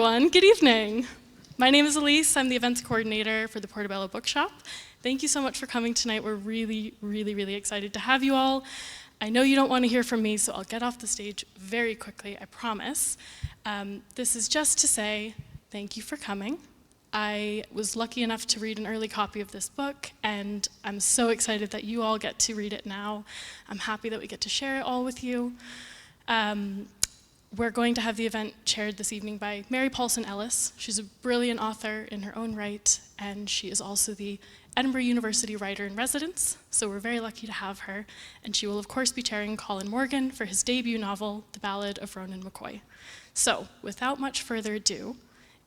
everyone. Good evening. My name is Elise. I'm the events coordinator for the Portobello Bookshop. Thank you so much for coming tonight. We're really excited to have you all. I know you don't want to hear from me, so I'll get off the stage very quickly, I promise. This is just to say thank you for coming. I was lucky enough to read an early copy of this book, and I'm so excited that you all get to read it now. I'm happy that we get to share it all with you. We're going to have the event chaired this evening by Mary Paulson Ellis. She's a brilliant author in her own right, and she is also the Edinburgh University Writer-in-Residence, so we're very lucky to have her. And she will, of course, be chairing Colin Morgan for his debut novel, The Ballad of Ronan McCoy. So, without much further ado,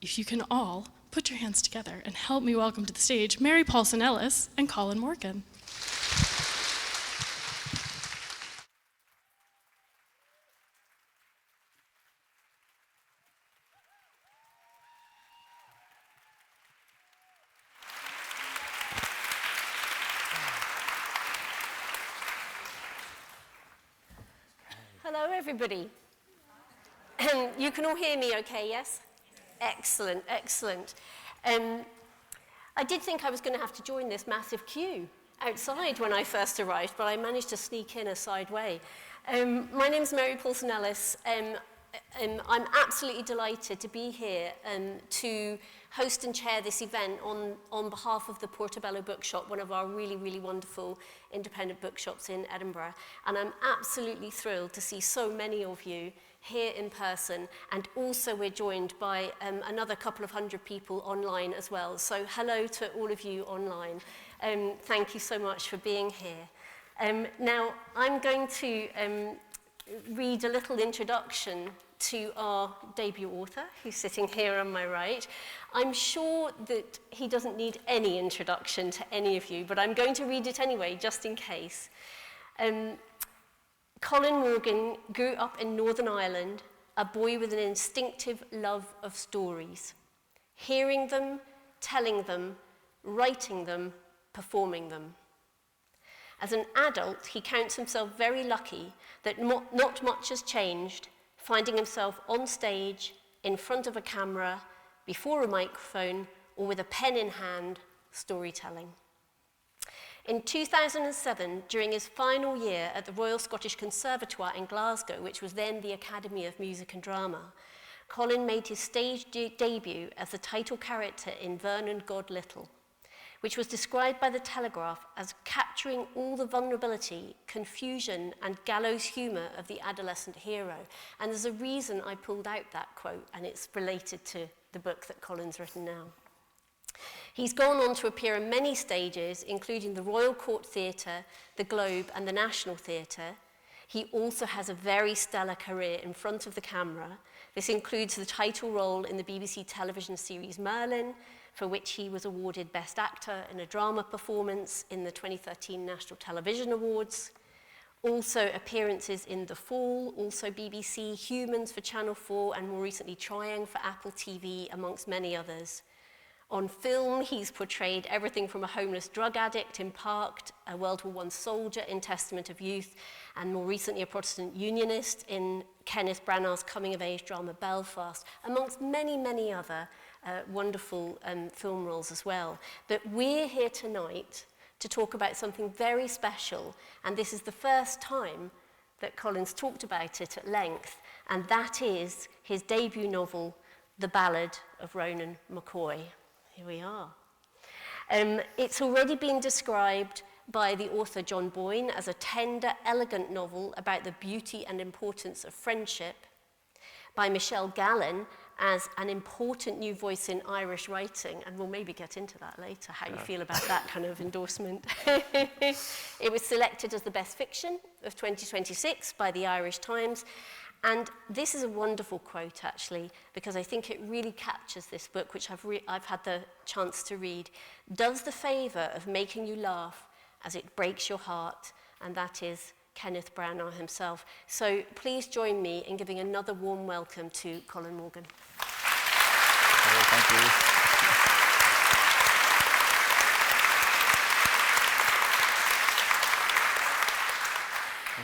if you can all put your hands together and help me welcome to the stage Mary Paulson Ellis and Colin Morgan. Hello, everybody. You can all hear me okay, yes? Excellent, excellent. I did think I was going to have to join this massive queue outside when I first arrived, but I managed to sneak in a side way. My name's Mary Paulson Ellis. I'm absolutely delighted to be here to host and chair this event on behalf of the Portobello Bookshop, one of our really wonderful independent bookshops in Edinburgh. And I'm absolutely thrilled to see so many of you here in person, and also we're joined by another couple of hundred people online as well. So hello to all of you online. Thank you so much for being here. Now, I'm going to read a little introduction to our debut author, who's sitting here on my right. I'm sure that he doesn't need any introduction to any of you, but I'm going to read it anyway, just in case. Colin Morgan grew up in Northern Ireland, a boy with an instinctive love of stories. Hearing them, telling them, writing them, performing them. As an adult, he counts himself very lucky that not much has changed, finding himself on stage, in front of a camera, before a microphone, or with a pen in hand, storytelling. In 2007, during his final year at the Royal Scottish Conservatoire in Glasgow, which was then the Academy of Music and Drama, Colin made his stage debut as the title character in Vernon God Little, which was described by The Telegraph as capturing all the vulnerability, confusion, and gallows humour of the adolescent hero. And there's a reason I pulled out that quote, and it's related to the book that Colin's written now. He's gone on to appear in many stages, including the Royal Court Theatre, the Globe, and the National Theatre. He also has a very stellar career in front of the camera. This includes the title role in the BBC television series Merlin, for which he was awarded Best Actor in a Drama Performance in the 2013 National Television Awards. Also appearances in The Fall, also BBC, Humans for Channel 4, and more recently Trying for Apple TV, amongst many others. On film, he's portrayed everything from a homeless drug addict in Parked, a World War I soldier in Testament of Youth, and more recently a Protestant unionist in Kenneth Branagh's coming-of-age drama Belfast, amongst many other wonderful film roles as well. But we're here tonight to talk about something very special, and this is the first time that Colin's talked about it at length, and that is his debut novel, The Ballad of Ronan McCoy. Here we are. It's already been described by the author John Boyne as a tender, elegant novel about the beauty and importance of friendship, by Michelle Gallen as an important new voice in Irish writing, and we'll maybe get into that later, how you feel about that kind of endorsement. It was selected as the best fiction of 2026 by the Irish Times, and this is a wonderful quote, actually, because I think it really captures this book, which I've had the chance to read. Does the favour of making you laugh as it breaks your heart, and that is Kenneth Branagh himself. So please join me in giving another warm welcome to Colin Morgan. Thank you.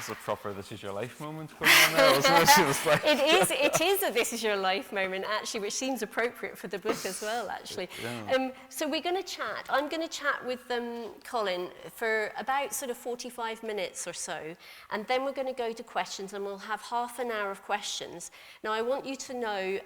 was a proper "this is your life" moment going on there, wasn't it? It was like, It is a "this is your life" moment, actually, which seems appropriate for the book as well, actually. Yeah. So we're going to chat. I'm going to chat with Colin for about sort of 45 minutes or so, and then we're going to go to questions, and we'll have half an hour of questions. Now, I want you to know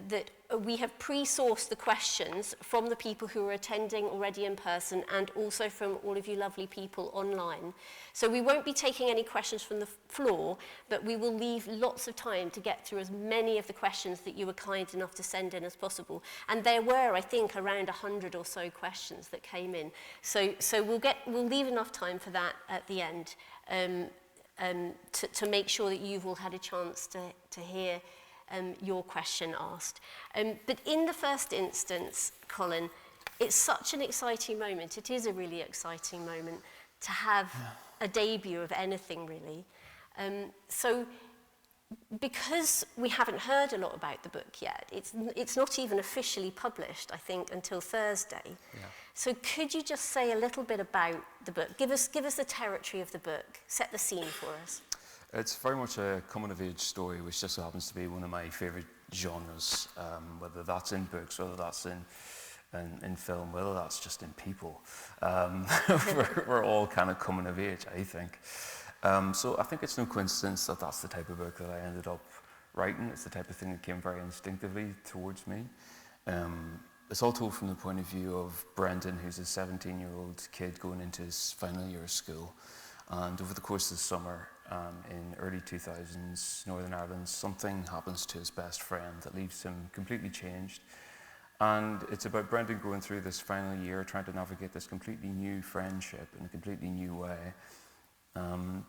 that we have pre-sourced the questions from the people who are attending already in person and also from all of you lovely people online. So we won't be taking any questions from the floor, but we will leave lots of time to get through as many of the questions that you were kind enough to send in as possible. And there were, I think, around 100 or so questions that came in. So we'll leave enough time for that at the end to make sure that you've all had a chance to hear your question asked. But in the first instance, Colin, it's such an exciting moment. It is a really exciting moment to have a debut of anything, really. So because we haven't heard a lot about the book yet, it's not even officially published, I think, until Thursday. Yeah. So could you just say a little bit about the book? Give us the territory of the book. Set the scene for us. It's very much a coming-of-age story, which just so happens to be one of my favourite genres, whether that's in books, whether that's in film, whether that's just in people. We're all kind of coming of age, I think. So I think it's no coincidence that that's the type of book that I ended up writing. It's the type of thing that came very instinctively towards me. It's all told from the point of view of Brendan, who's a 17-year-old kid going into his final year of school. And over the course of the summer, in early 2000s, Northern Ireland, something happens to his best friend that leaves him completely changed. And it's about Brendan going through this final year, trying to navigate this completely new friendship in a completely new way,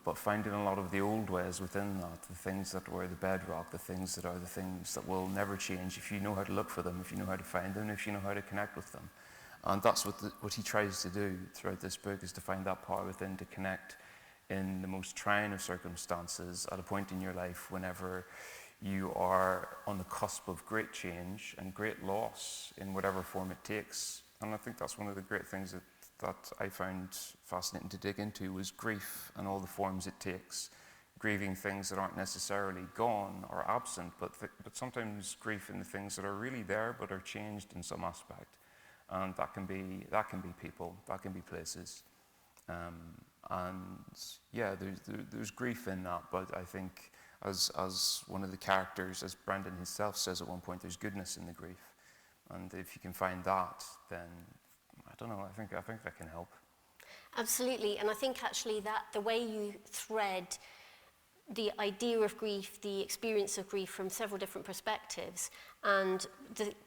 but finding a lot of the old ways within that, the things that were the bedrock, the things that are the things that will never change if you know how to look for them, if you know how to find them, if you know how to connect with them. And that's what he tries to do throughout this book, is to find that power within to connect in the most trying of circumstances at a point in your life whenever you are on the cusp of great change and great loss in whatever form it takes. And I think that's one of the great things that I found fascinating to dig into, was grief and all the forms it takes. Grieving things that aren't necessarily gone or absent, but sometimes grief in the things that are really there but are changed in some aspect. And that can be people, that can be places. And yeah, there's grief in that, but I think as one of the characters, as Brendan himself says at one point, there's goodness in the grief. And if you can find that, then I don't know, I think that can help. Absolutely, and I think actually that the way you thread the idea of grief, the experience of grief from several different perspectives, and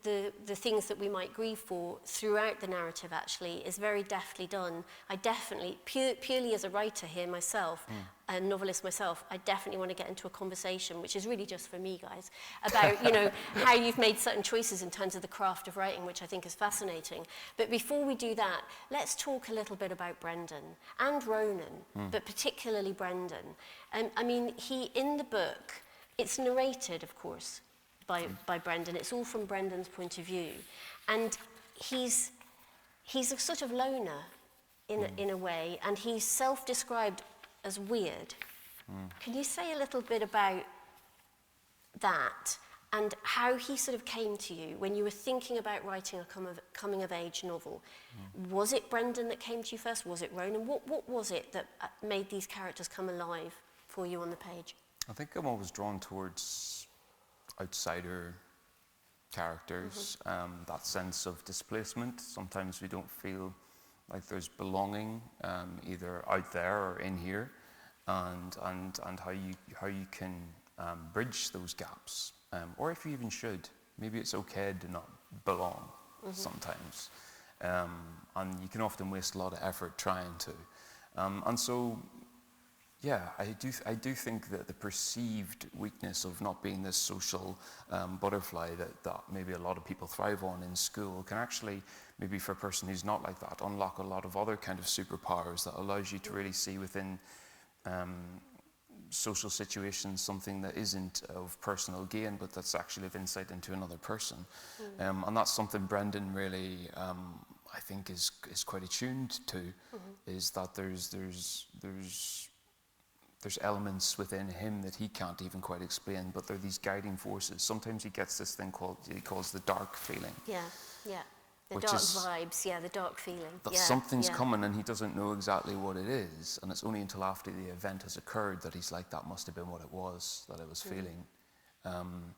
the things that we might grieve for throughout the narrative actually is very deftly done. I definitely, purely as a writer here myself, a novelist myself, I definitely want to get into a conversation, which is really just for me, guys, about how you've made certain choices in terms of the craft of writing, which I think is fascinating. But before we do that, let's talk a little bit about Brendan and Ronan, but particularly Brendan. I mean, in the book, it's narrated, of course, by Brendan. It's all from Brendan's point of view. And he's a sort of loner in a way, and he's self-described as weird. Can you say a little bit about that and how he sort of came to you when you were thinking about writing a coming-of-age novel? Was it Brendan that came to you first? Was it Ronan? What was it that made these characters come alive for you on the page? I think I'm always drawn towards outsider characters, that sense of displacement. Sometimes we don't feel like there's belonging, either out there or in here, and how you can bridge those gaps, or if you even should. Maybe it's okay to not belong sometimes, and you can often waste a lot of effort trying to, and so. Yeah, I do think that the perceived weakness of not being this social butterfly that maybe a lot of people thrive on in school can actually, maybe for a person who's not like that, unlock a lot of other kind of superpowers that allows you to really see within social situations something that isn't of personal gain, but that's actually of insight into another person. And that's something Brendan really, I think, is quite attuned to, is that there's there's elements within him that he can't even quite explain, but they're these guiding forces. Sometimes he gets this thing he calls the dark feeling. Yeah, yeah. The Which dark is vibes, yeah, the dark feeling. that Yeah, something's yeah. coming and he doesn't know exactly what it is, and it's only until after the event has occurred that he's like, that must have been what it was that I was feeling. And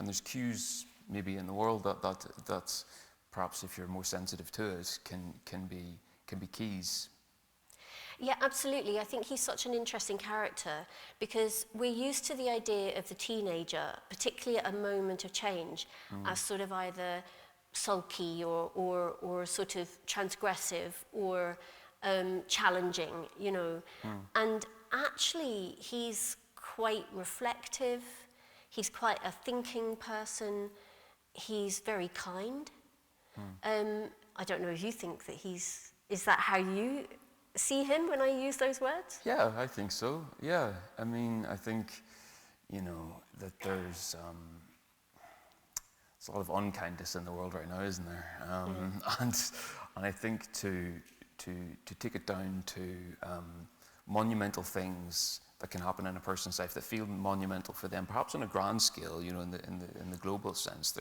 there's cues maybe in the world that perhaps if you're more sensitive to it can be keys. Yeah, absolutely. I think he's such an interesting character because we're used to the idea of the teenager, particularly at a moment of change, as sort of either sulky or sort of transgressive or challenging, you know. And actually, he's quite reflective. He's quite a thinking person. He's very kind. I don't know if you think that is that how you see him when I use those words? Yeah, I think so. Yeah, I mean, I think, you know, that there's a lot of unkindness in the world right now, isn't there? And I think to take it down to monumental things that can happen in a person's life that feel monumental for them, perhaps on a grand scale, you know, in the global sense,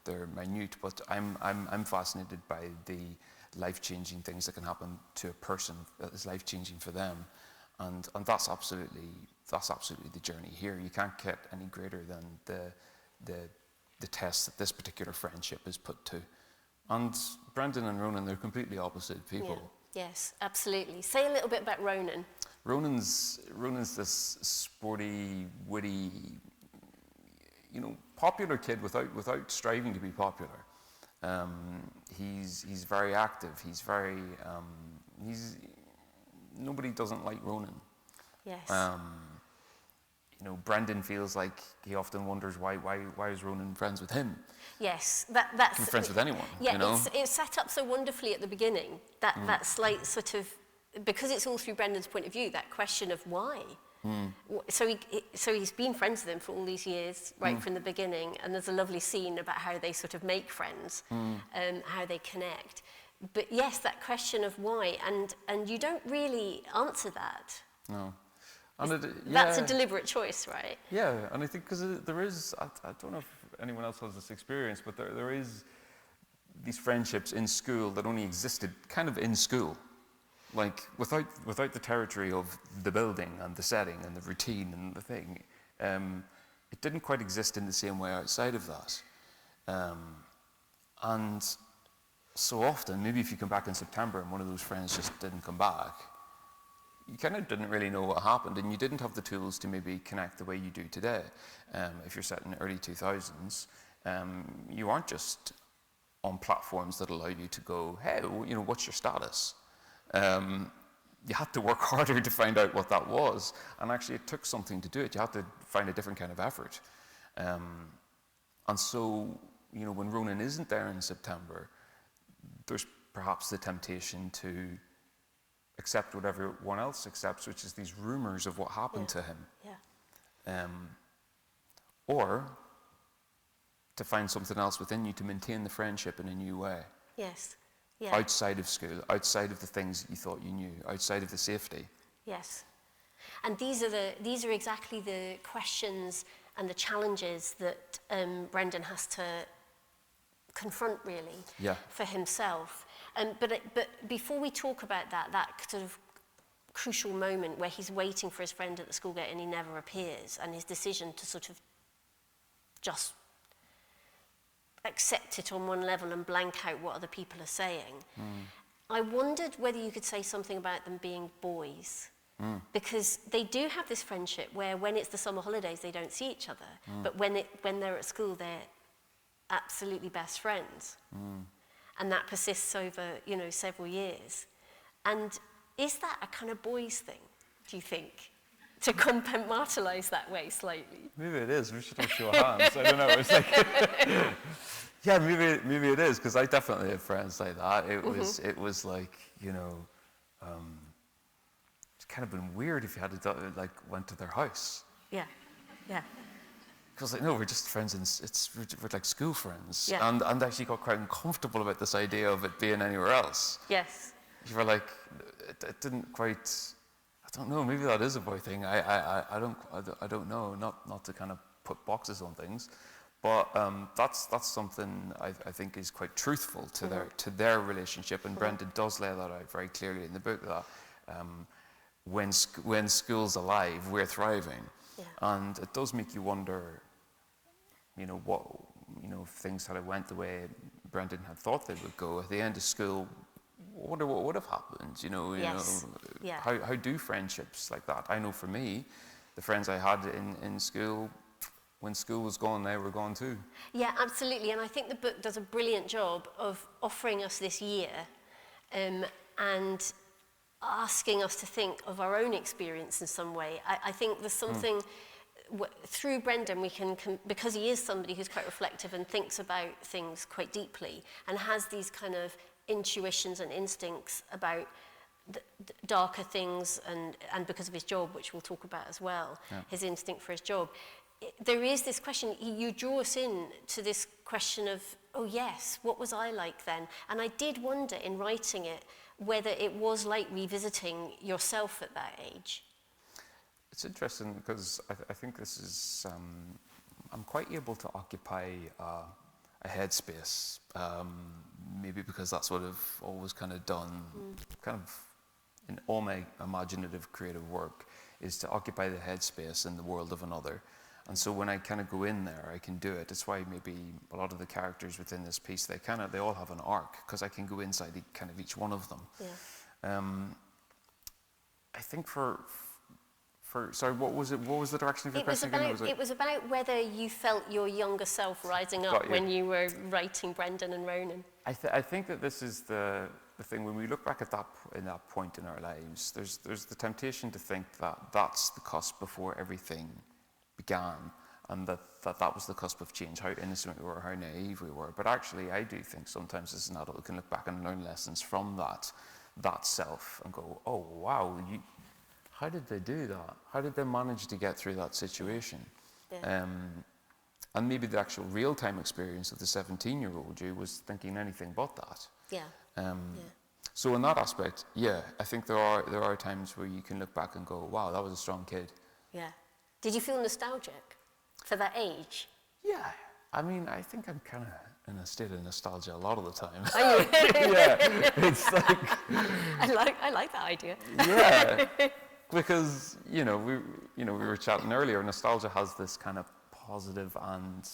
they're minute. But I'm fascinated by the life-changing things that can happen to a person that is life-changing for them, and that's absolutely the journey here. You can't get any greater than the test that this particular friendship is put to. And Brendan and Ronan, they're completely opposite people. Yeah. Yes, absolutely. Say a little bit about Ronan. Ronan's this sporty, witty, you know, popular kid without striving to be popular. He's very active. He's very nobody doesn't like Ronan. Yes. You know, Brendan feels like he often wonders why is Ronan friends with him? Yes, that's... Can be friends with anyone, yeah, you know? it's set up so wonderfully at the beginning, that slight sort of, because it's all through Brendan's point of view, that question of why. So he's been friends with him for all these years, right from the beginning, and there's a lovely scene about how they sort of make friends, how they connect. But yes, that question of why, and you don't really answer that. No. That's a deliberate choice, right? Yeah, and I think because there is, I don't know if anyone else has this experience, but there is these friendships in school that only existed kind of in school. Like, without the territory of the building and the setting and the routine and the thing, it didn't quite exist in the same way outside of that. And so often, maybe if you come back in September and one of those friends just didn't come back, you kind of didn't really know what happened, and you didn't have the tools to maybe connect the way you do today. If you're set in the early 2000s, you aren't just on platforms that allow you to go, hey, you know, what's your status? You had to work harder to find out what that was, and actually it took something to do it. You had to find a different kind of effort. And so, you know, when Ronan isn't there in September, there's perhaps the temptation to accept what everyone else accepts, which is these rumors of what happened to him. Yeah. Or to find something else within you to maintain the friendship in a new way. Yes. Yeah. Outside of school, outside of the things that you thought you knew, outside of the safety. Yes. And these are exactly the questions and the challenges that Brendan has to confront, really, for himself. But before we talk about that sort of crucial moment where he's waiting for his friend at the school gate and he never appears, and his decision to sort of just accept it on one level and blank out what other people are saying, I wondered whether you could say something about them being boys. Because they do have this friendship where when it's the summer holidays they don't see each other, but when they're at school they're absolutely best friends. And that persists over, you know, several years. And is that a kind of boys thing, do you think? To compartmentalize that way slightly? Maybe it is. We should all show hands. I don't know. It's like, yeah, maybe it is, because I definitely have friends like that. It was like, you know, it's kind of been weird if you had to went to their house. Yeah, yeah. Because like, no, we're just friends, and we're like school friends, Yeah. and actually got quite uncomfortable about this idea of it being anywhere else. Yes. You were like, it didn't quite. don't know. Maybe that is a boy thing. I don't know. Not to kind of put boxes on things, but that's something I think is quite truthful to their relationship. And Brendan does lay that out very clearly in the book, that when school's alive, we're thriving, and it does make you wonder. If things had went the way Brendan had thought they would go at the end of school, I wonder what would have happened. How do friendships like that? I know for me, the friends I had in school, when school was gone, they were gone too. Yeah, absolutely. And I think the book does a brilliant job of offering us this year and asking us to think of our own experience in some way. I think there's something through Brendan we can, because he is somebody who's quite reflective and thinks about things quite deeply and has these kind of intuitions and instincts about the darker things, and because of his job, which we'll talk about as well, his instinct for his job. There is this question, you draw us in to this question of, oh yes, what was I like then? And I did wonder in writing it whether it was like revisiting yourself at that age. It's interesting because I think this is, I'm quite able to occupy a headspace, maybe because that's what I've always kind of done, kind of in all my imaginative creative work, is to occupy the headspace in the world of another. And so when I kind of go in there, I can do it. It's why maybe a lot of the characters within this piece, they all have an arc, because I can go inside kind of each one of them. Yeah. I think sorry, what was it? What was the direction of your question again? It was about whether you felt your younger self rising up when you were writing Brendan and Ronan. I think that this is the thing. When we look back at that point in our lives, there's the temptation to think that that's the cusp before everything began, and that was the cusp of change, how innocent we were, how naive we were. But actually, I do think sometimes as an adult, we can look back and learn lessons from that self and go, oh wow, how did they do that? How did they manage to get through that situation? Yeah. And maybe the actual real-time experience of the 17-year-old you was thinking anything but that. Yeah. So in that aspect, I think there are times where you can look back and go, wow, that was a strong kid. Yeah. Did you feel nostalgic for that age? Yeah. I mean, I think I'm kind of in a state of nostalgia a lot of the time. Are you? Yeah. It's like... I like that idea. Yeah. Because, we were chatting earlier, nostalgia has this kind of positive and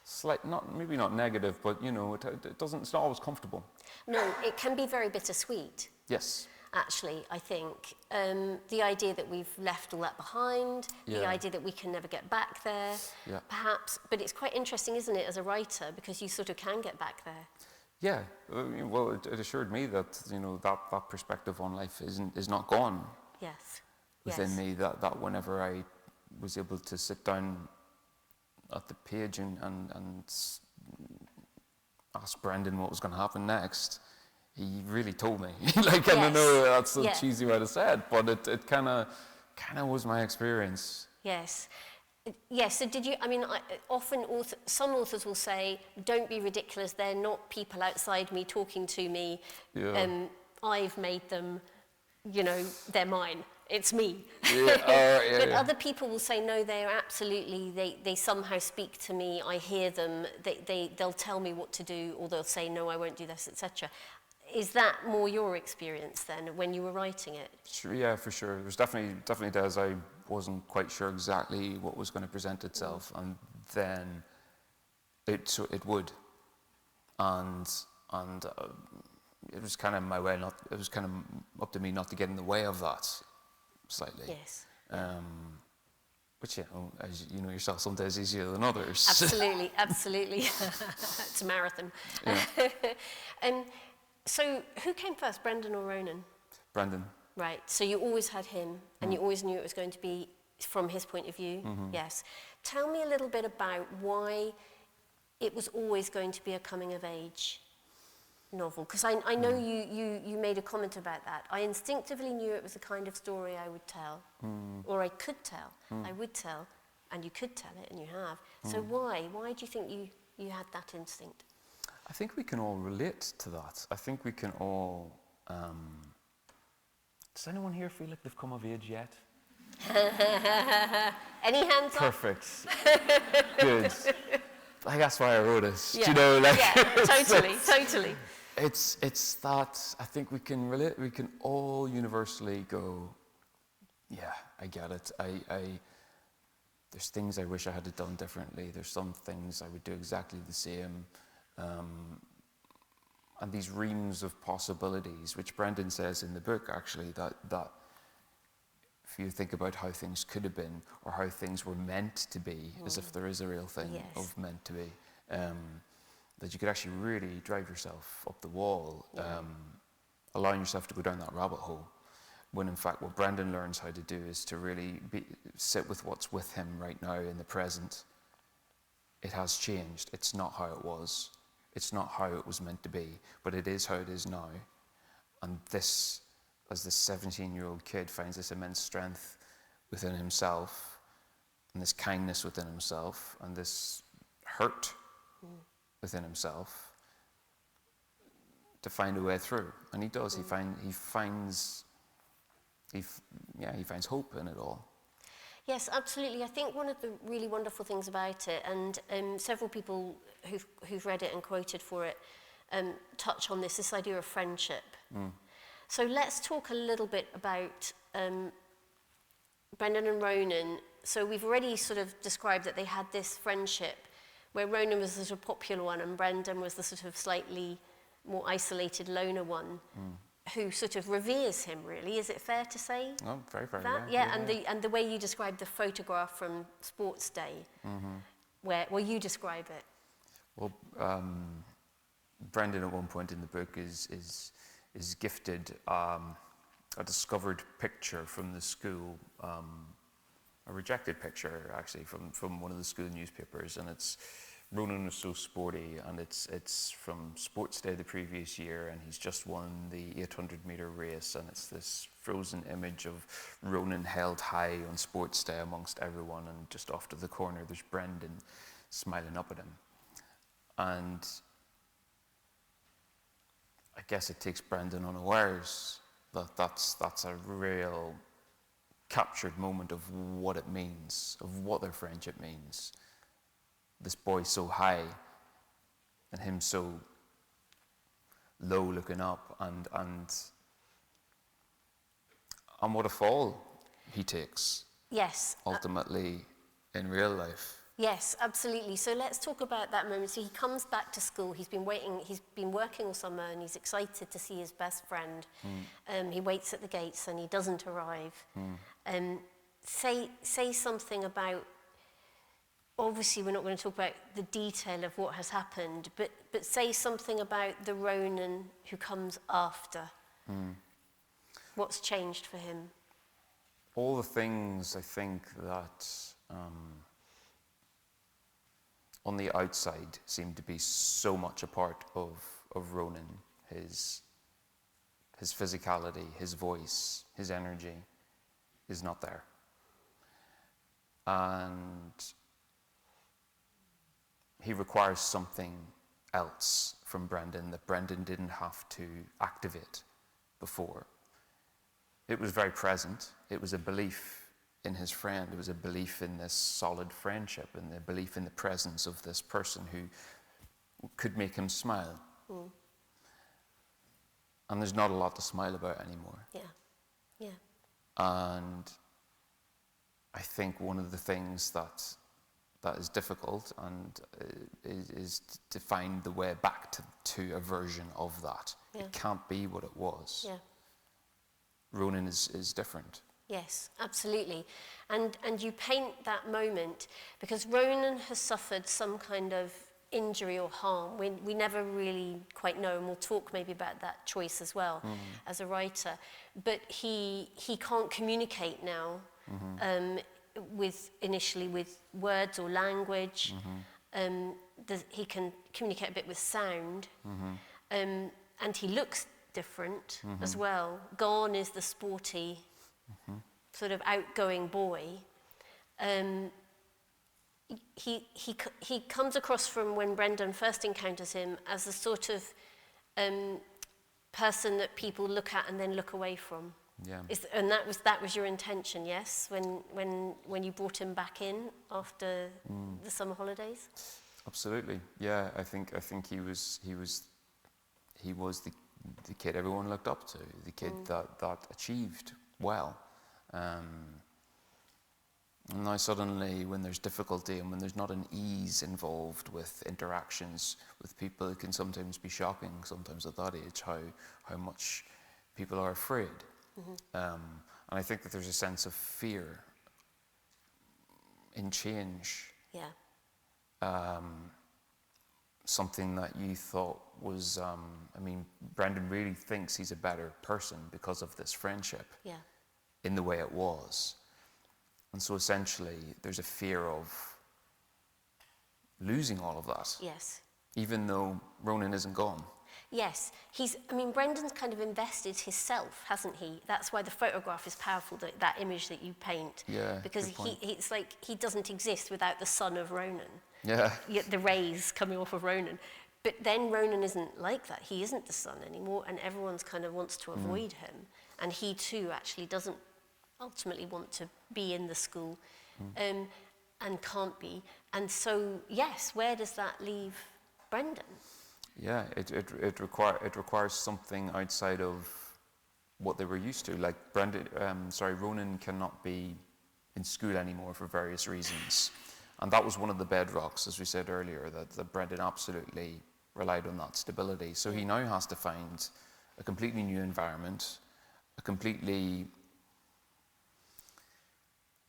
slight, maybe not negative, but, it's not always comfortable. No, it can be very bittersweet. Yes. Actually, I think the idea that we've left all that behind, the idea that we can never get back there, perhaps, but it's quite interesting, isn't it, as a writer, because you sort of can get back there. Yeah, well, it assured me that, that perspective on life is not gone. Yes. Within me, that whenever I was able to sit down at the page and ask Brendan what was going to happen next, he really told me. I know that's a cheesy way to say it, but it kind of was my experience. Yes. Yes, so did you, often some authors will say, don't be ridiculous, they're not people outside me talking to me, I've made them, they're mine, it's me. But other people will say, no, they're absolutely, they somehow speak to me, I hear them, they'll tell me what to do, or they'll say, no, I won't do this, etc. Is that more your experience then, when you were writing it? Sure, yeah, for sure. There's definitely days I wasn't quite sure exactly what was going to present itself, and then it would, and it was kind of my way. It was kind of up to me not to get in the way of that, slightly. Yes. Which, as you know yourself, some days easier than others. Absolutely, absolutely. It's a marathon. Yeah. So who came first, Brendan or Ronan? Brendan. Right, so you always had him, and you always knew it was going to be from his point of view? Mm-hmm. Yes. Tell me a little bit about why it was always going to be a coming-of-age novel, because I know you made a comment about that. I instinctively knew it was the kind of story I would tell, or I could tell. I would tell, and you could tell it, and you have. So why? Why do you think you had that instinct? I think we can all relate to that. I think we can all Does anyone here feel like they've come of age yet? Any hands up? Perfect. Good. I think that's why I wrote it. Yeah. Do you know, like, Yeah, totally. It's that I think we can relate. We can all universally go, yeah, I get it. There's things I wish I had done differently. There's some things I would do exactly the same. And these reams of possibilities, which Brendan says in the book, actually, that if you think about how things could have been or how things were meant to be, as if there is a real thing of meant to be, that you could actually really drive yourself up the wall, allowing yourself to go down that rabbit hole. When in fact what Brendan learns how to do is to really sit with what's with him right now in the present. It has changed. It's not how it was. It's not how it was meant to be, but it is how it is now. And this, as this 17-year-old kid finds this immense strength within himself, and this kindness within himself, and this hurt within himself, to find a way through. And he does. He finds hope in it all. Yes, absolutely. I think one of the really wonderful things about it, and several people who've read it and quoted for it touch on this idea of friendship. So let's talk a little bit about Brendan and Ronan. So we've already sort of described that they had this friendship where Ronan was the sort of popular one and Brendan was the sort of slightly more isolated loner one. Who sort of reveres him, really. Is it fair to say? Oh, very, very, that? yeah. And the way you describe the photograph from Sports Day, where you describe it. Well, Brendan at one point in the book is gifted a discovered picture from the school, a rejected picture actually from one of the school newspapers, and it's Ronan was so sporty, and it's from Sports Day the previous year, and he's just won the 800-meter race, and it's this frozen image of Ronan held high on Sports Day amongst everyone, and just off to the corner there's Brendan smiling up at him. And I guess it takes Brendan unawares that that's a real captured moment of what it means, of what their friendship means. This boy so high and him so low looking up, and what a fall he takes. Yes. Ultimately in real life. Yes, absolutely. So let's talk about that moment. So he comes back to school. He's been working all summer, and he's excited to see his best friend. He waits at the gates and he doesn't arrive. Say something about, obviously we're not going to talk about the detail of what has happened, but say something about the Ronan who comes after. What's changed for him? All the things I think that on the outside seem to be so much a part of Ronan, his physicality, his voice, his energy is not there. And he requires something else from Brendan that Brendan didn't have to activate before. It was very present. It was a belief in his friend. It was a belief in this solid friendship, and a belief in the presence of this person who could make him smile. And there's not a lot to smile about anymore. Yeah. And I think one of the things that is difficult and is to find the way back to a version of that. Yeah. It can't be what it was. Yeah. Ronan is different. Yes, absolutely. And you paint that moment because Ronan has suffered some kind of injury or harm. We never really quite know, and we'll talk maybe about that choice as well as a writer. But he can't communicate now initially with words or language. He can communicate a bit with sound. And he looks different as well. Gone is the sporty, sort of outgoing boy. He comes across from when Brendan first encounters him as a sort of person that people look at and then look away from. Yeah. And that was your intention, yes, when you brought him back in after the summer holidays? Absolutely. Yeah, I think he was the kid everyone looked up to, the kid that achieved well. And now suddenly, when there's difficulty and when there's not an ease involved with interactions with people, it can sometimes be shocking, sometimes at that age, how much people are afraid. And I think that there's a sense of fear in change. Yeah. Something that you thought was, Brendan really thinks he's a better person because of this friendship. Yeah. In the way it was. And so essentially, there's a fear of losing all of that. Yes. Even though Ronan isn't gone. Yes, Brendan's kind of invested himself, hasn't he? That's why the photograph is powerful, that image that you paint. Yeah, because good point. it's like he doesn't exist without the son of Ronan. Yeah. The rays coming off of Ronan. But then Ronan isn't like that. He isn't the son anymore, and everyone's kind of wants to avoid him. And he too actually doesn't ultimately want to be in the school, and can't be. And so, yes, where does that leave Brendan? Yeah, it requires something outside of what they were used to. Like Ronan cannot be in school anymore for various reasons, and that was one of the bedrocks, as we said earlier, that Brendan absolutely relied on that stability. So he now has to find a completely new environment,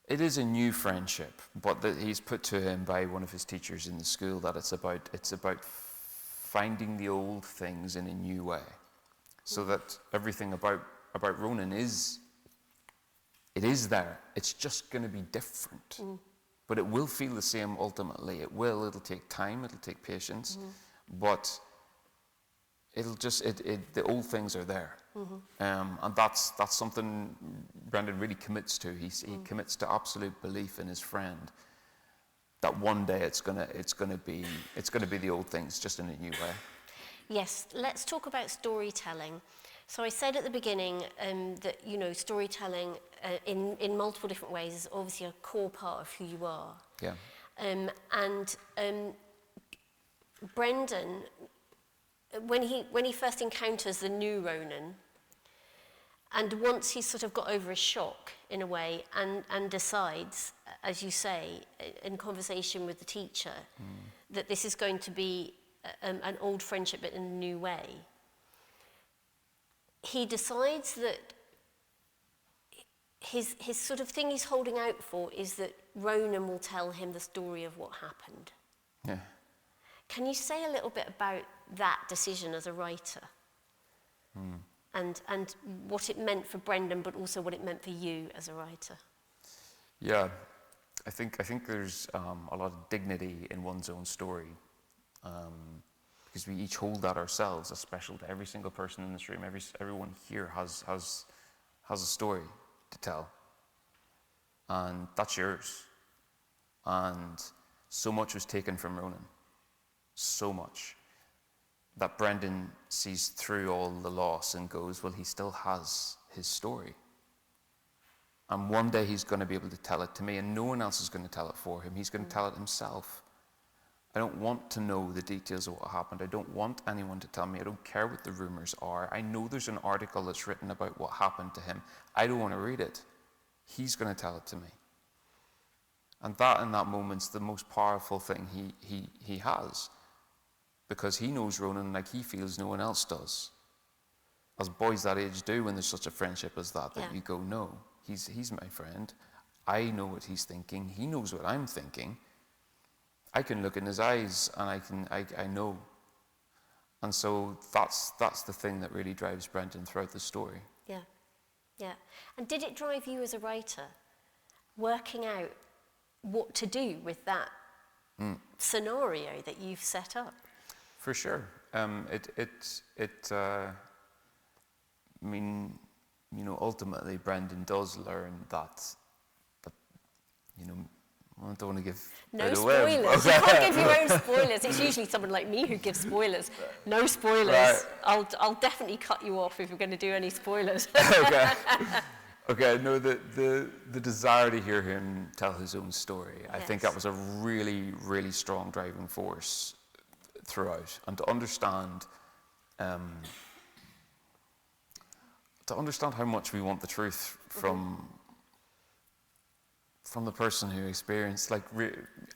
It is a new friendship, but that he's put to him by one of his teachers in the school that it's about finding the old things in a new way, so that everything about Ronan is there. It's just going to be different, but it will feel the same ultimately. It'll take time. It'll take patience, but the old things are there. And that's something Brendan really commits to. He commits to absolute belief in his friend, that one day it's gonna be the old things, just in a new way. Yes, let's talk about storytelling. So I said at the beginning that storytelling in multiple different ways is obviously a core part of who you are. Yeah. Brendan, when he first encounters the new Ronan, and once he's sort of got over his shock in a way, and decides, as you say, in conversation with the teacher, that this is going to be an old friendship but in a new way, he decides that his sort of thing he's holding out for is that Ronan will tell him the story of what happened. Yeah. Can you say a little bit about that decision as a writer? And what it meant for Brendan, but also what it meant for you as a writer? Yeah, I think there's a lot of dignity in one's own story, because we each hold that ourselves as special to every single person in this room. Everyone here has a story to tell, and that's yours. And so much was taken from Ronan, so much, that Brendan sees through all the loss and goes, well, he still has his story. And one day he's going to be able to tell it to me, and no one else is going to tell it for him. He's going to tell it himself. I don't want to know the details of what happened. I don't want anyone to tell me. I don't care what the rumors are. I know there's an article that's written about what happened to him. I don't want to read it. He's going to tell it to me. And that, in that moment's the most powerful thing he has. Because he knows Ronan like he feels no one else does. As boys that age do when there's such a friendship as that, that you go, no, he's my friend. I know what he's thinking. He knows what I'm thinking. I can look in his eyes and I know. And so that's the thing that really drives Brendan throughout the story. Yeah, yeah. And did it drive you as a writer, working out what to do with that scenario that you've set up? For sure. Ultimately Brendan does learn that I don't want to give No it away. spoilers. You can't give your own spoilers. It's usually someone like me who gives spoilers. No spoilers. Right. I'll definitely cut you off if you're going to do any spoilers. Okay. Okay, no, the desire to hear him tell his own story, I think that was a really, really strong driving force throughout. And to understand how much we want the truth from the person who experienced, like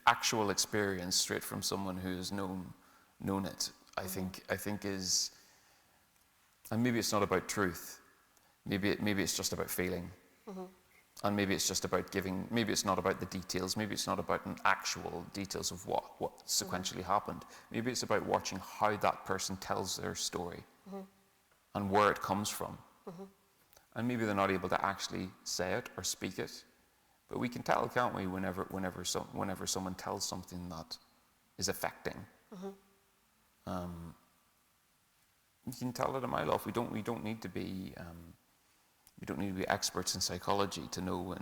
actual experience straight from someone who has known it, I think is, and maybe it's not about truth. Maybe it's just about feeling. And maybe it's just about giving, maybe it's not about the details, maybe it's not about an actual details of what sequentially happened. Maybe it's about watching how that person tells their story and where it comes from. And maybe they're not able to actually say it or speak it, but we can tell, can't we, whenever someone tells something that is affecting. You can tell it a mile off. We don't need to be experts in psychology to know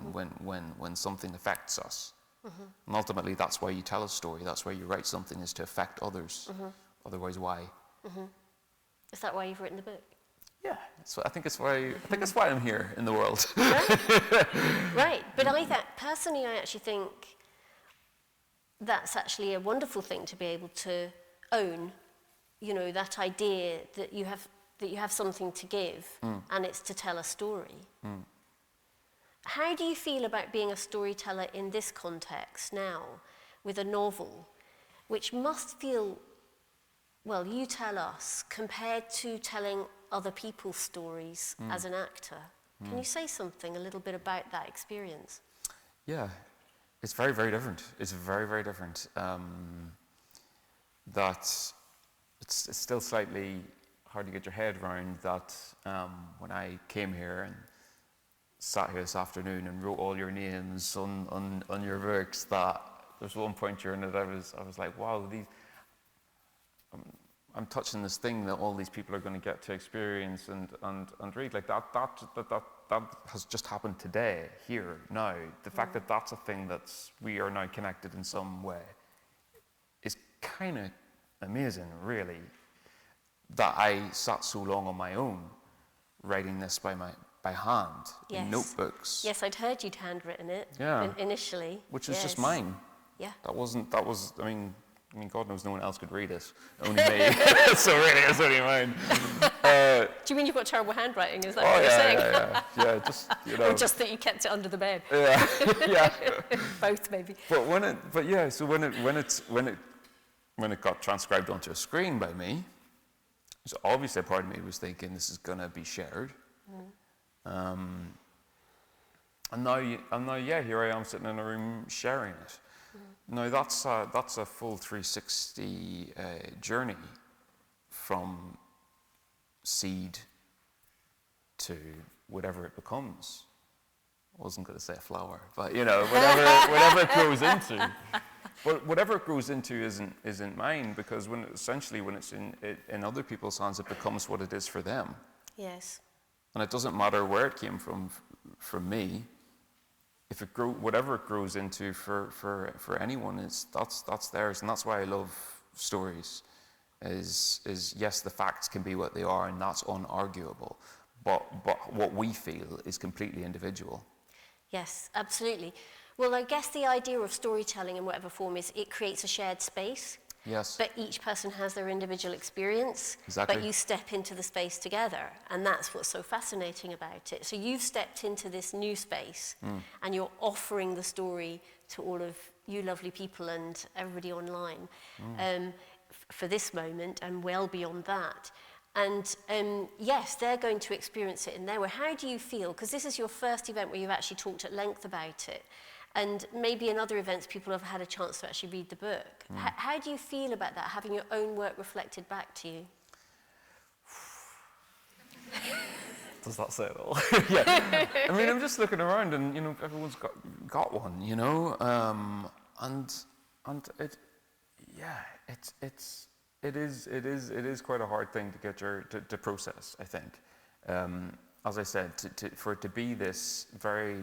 when something affects us. And ultimately, that's why you tell a story. That's why you write something, is to affect others. Otherwise, why? Is that why you've written the book? Yeah, I think that's why I'm here in the world. Right, but personally, I actually think that's actually a wonderful thing to be able to own. You know, that idea that you have something to give, and it's to tell a story. How do you feel about being a storyteller in this context now, with a novel, which must feel, well, you tell us, compared to telling other people's stories as an actor? Can you say something a little bit about that experience? Yeah, it's very, very different. It's very, very different. That it's still slightly hard to get your head around that when I came here and sat here this afternoon and wrote all your names on your books, that there's one point during it I was like, wow, I'm touching this thing that all these people are going to get to experience and read. Like that has just happened today, here, now. The fact that that's a thing we are now connected in some way is kind of amazing, really. That I sat so long on my own, writing this by hand, in notebooks. Yes, I'd heard you'd handwritten it initially. Which is just mine. Yeah. I mean, God knows no one else could read it, only me. So really, it's only mine. Do you mean you've got terrible handwriting? Is that what you're saying? Yeah, just, you know. Or just that you kept it under the bed? Yeah. Both, maybe. But when it got transcribed onto a screen by me, so obviously a part of me was thinking this is going to be shared. And now, here I am sitting in a room sharing it. Now that's a full 360 journey from seed to whatever it becomes. I wasn't going to say a flower, but you know, whatever it grows into. But whatever it grows into isn't mine, because when it's in other people's hands, it becomes what it is for them. Yes. And it doesn't matter where it came from me. If whatever it grows into for anyone, that's theirs, and that's why I love stories. Is yes, the facts can be what they are, and that's unarguable. But what we feel is completely individual. Yes, absolutely. Well, I guess the idea of storytelling in whatever form is it creates a shared space. Yes. But each person has their individual experience. Exactly. But you step into the space together, and that's what's so fascinating about it. So you've stepped into this new space, and you're offering the story to all of you lovely people and everybody online for this moment and well beyond that. And yes, they're going to experience it in their way. How do you feel? Because this is your first event where you've actually talked at length about it. And maybe in other events, people have had a chance to actually read the book. How do you feel about that, having your own work reflected back to you? Does that say it all? Yeah. I mean, I'm just looking around, and you know, everyone's got one, you know, and it, yeah, it is quite a hard thing to get to process, I think. As I said, for it to be this very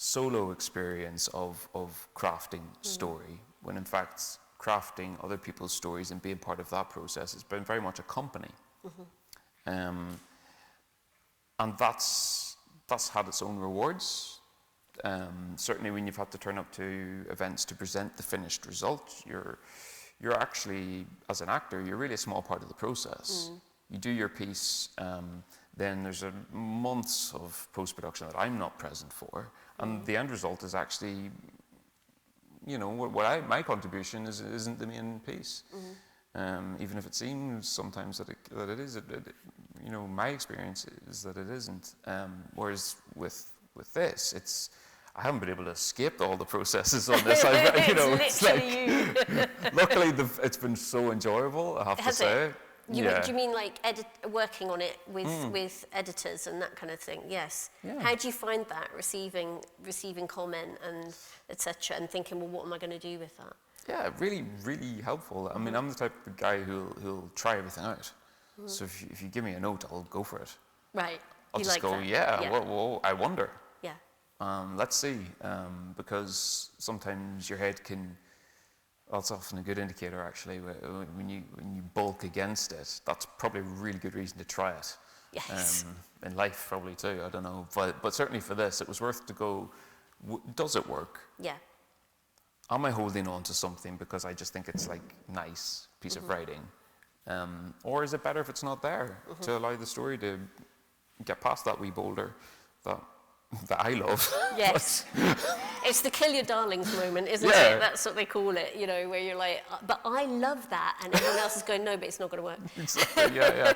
solo experience of crafting story, when in fact crafting other people's stories and being part of that process has been very much a company. And that's had its own rewards. Certainly when you've had to turn up to events to present the finished result, you're actually, as an actor, you're really a small part of the process. You do your piece, then there's months of post-production that I'm not present for, and the end result is actually, you know, my contribution isn't the main piece. Even if it seems sometimes that it is, you know, my experience is that it isn't. Whereas with this, I haven't been able to escape all the processes on this. It's literally you. Luckily, it's been so enjoyable, I have to say. Do you mean like working on it with editors and that kind of thing? Yes. Yeah. How do you find that, receiving comment and etc. and thinking, well, what am I going to do with that? Yeah, really, really helpful. I mean, I'm the type of guy who'll try everything out. So if you give me a note, I'll go for it. Right. I'll just go, whoa, I wonder. Yeah. Let's see, because sometimes your head can. That's often a good indicator, actually. When you bulk against it, that's probably a really good reason to try it. Yes. In life, probably too. I don't know, but certainly for this, it was worth to go. Does it work? Yeah. Am I holding on to something because I just think it's like nice piece of writing, or is it better if it's not there to allow the story to get past that wee boulder that I love? Yes. It's the kill your darlings moment, isn't it? That's what they call it, you know, where you're like, but I love that, and everyone else is going, no, but it's not going to work. Exactly. Yeah.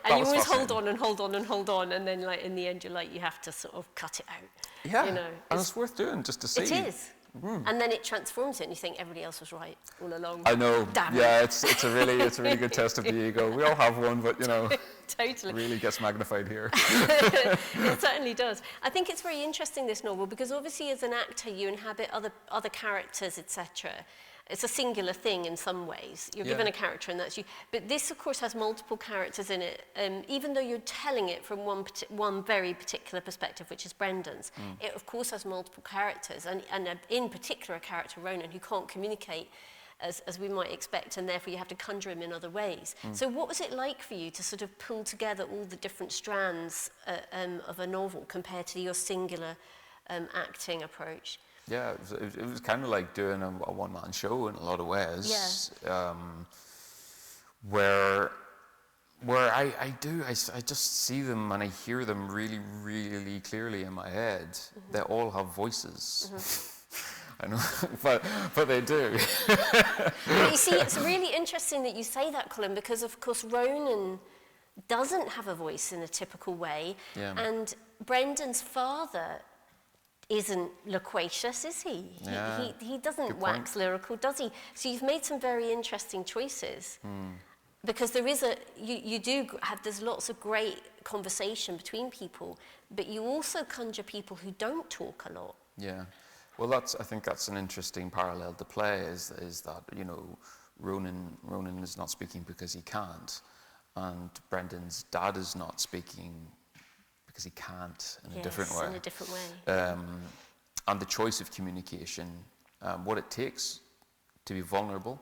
And you always hold on and hold on and hold on, and then like in the end, you're like, you have to sort of cut it out. Yeah. You know, and it's worth doing just to see. It is. And then it transforms it, and you think everybody else was right all along. I know. Damn it. Yeah, it's a really good test of the ego. We all have one, but you know, Totally. really gets magnified here. It certainly does. I think it's very interesting, this novel, because obviously as an actor you inhabit other characters, etc. It's a singular thing in some ways. You're given a character and that's you. But this, of course, has multiple characters in it. Even though you're telling it from one very particular perspective, which is Brendan's, it, of course, has multiple characters. And in particular, a character, Ronan, who can't communicate as we might expect, and therefore you have to conjure him in other ways. So what was it like for you to sort of pull together all the different strands of a novel compared to your singular acting approach? Yeah, it was kind of like doing a one-man show in a lot of ways. Yeah. Where I just see them and I hear them really, really clearly in my head. They all have voices. I know, but they do. But you see, it's really interesting that you say that, Colin, because of course Ronan doesn't have a voice in a typical way, and Brendan's father isn't loquacious, is he? Yeah. He doesn't wax lyrical, does he? So you've made some very interesting choices. Because there is there's lots of great conversation between people, but you also conjure people who don't talk a lot. Yeah. Well, I think that's an interesting parallel to play, is that, you know, Ronan is not speaking because he can't, and Brendan's dad is not speaking because he can't in a different way. Yes, in a different way. And the choice of communication, what it takes to be vulnerable,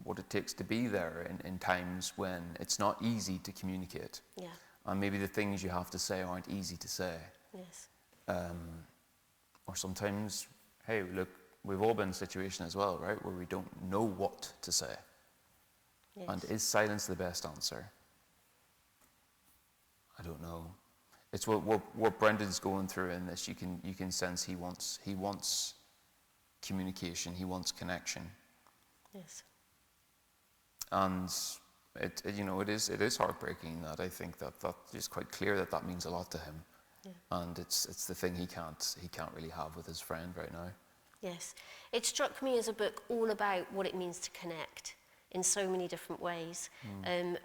what it takes to be there in times when it's not easy to communicate. Yeah. And maybe the things you have to say aren't easy to say. Yes. Or sometimes, hey, look, we've all been in a situation as well, right, where we don't know what to say. Yes. And is silence the best answer? I don't know. It's what Brendan's going through in this. You can sense he wants communication. He wants connection. Yes. And it is heartbreaking that I think that is quite clear that means a lot to him. Yeah. And it's the thing he can't really have with his friend right now. Yes. It struck me as a book all about what it means to connect in so many different ways.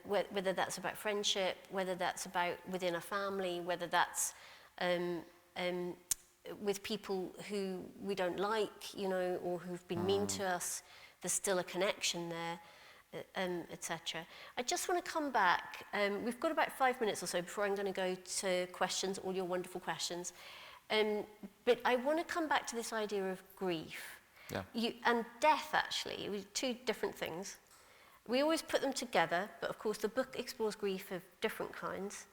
Whether that's about friendship, whether that's about within a family, whether that's with people who we don't like, you know, or who've been mean to us, there's still a connection there. Etc. I just want to come back. We've got about 5 minutes or so before I'm going to go to questions, all your wonderful questions. But I want to come back to this idea of grief. Yeah. And death, actually, it was two different things. We always put them together, but of course the book explores grief of different kinds.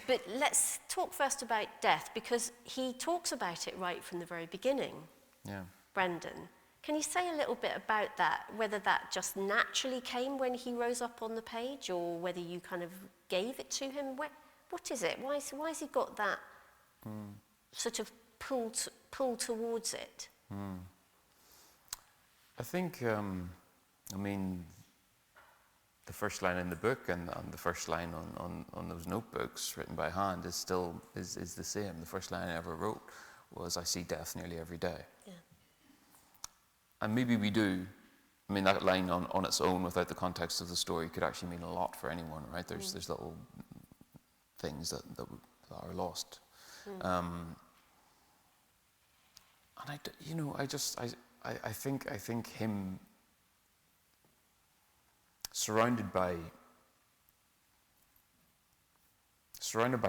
But let's talk first about death, because he talks about it right from the very beginning, Yeah. Brendan. Can you say a little bit about that, whether that just naturally came when he rose up on the page, or whether you kind of gave it to him? What is it? Why has he got that sort of pull towards it? I think, I mean, the first line in the book and the first line on those notebooks written by hand is still is the same. The first line I ever wrote was, "I see death nearly every day." Yeah. And maybe we do. I mean, that line on its own, without the context of the story, could actually mean a lot for anyone, right? There's little things that are lost. And I think him surrounded by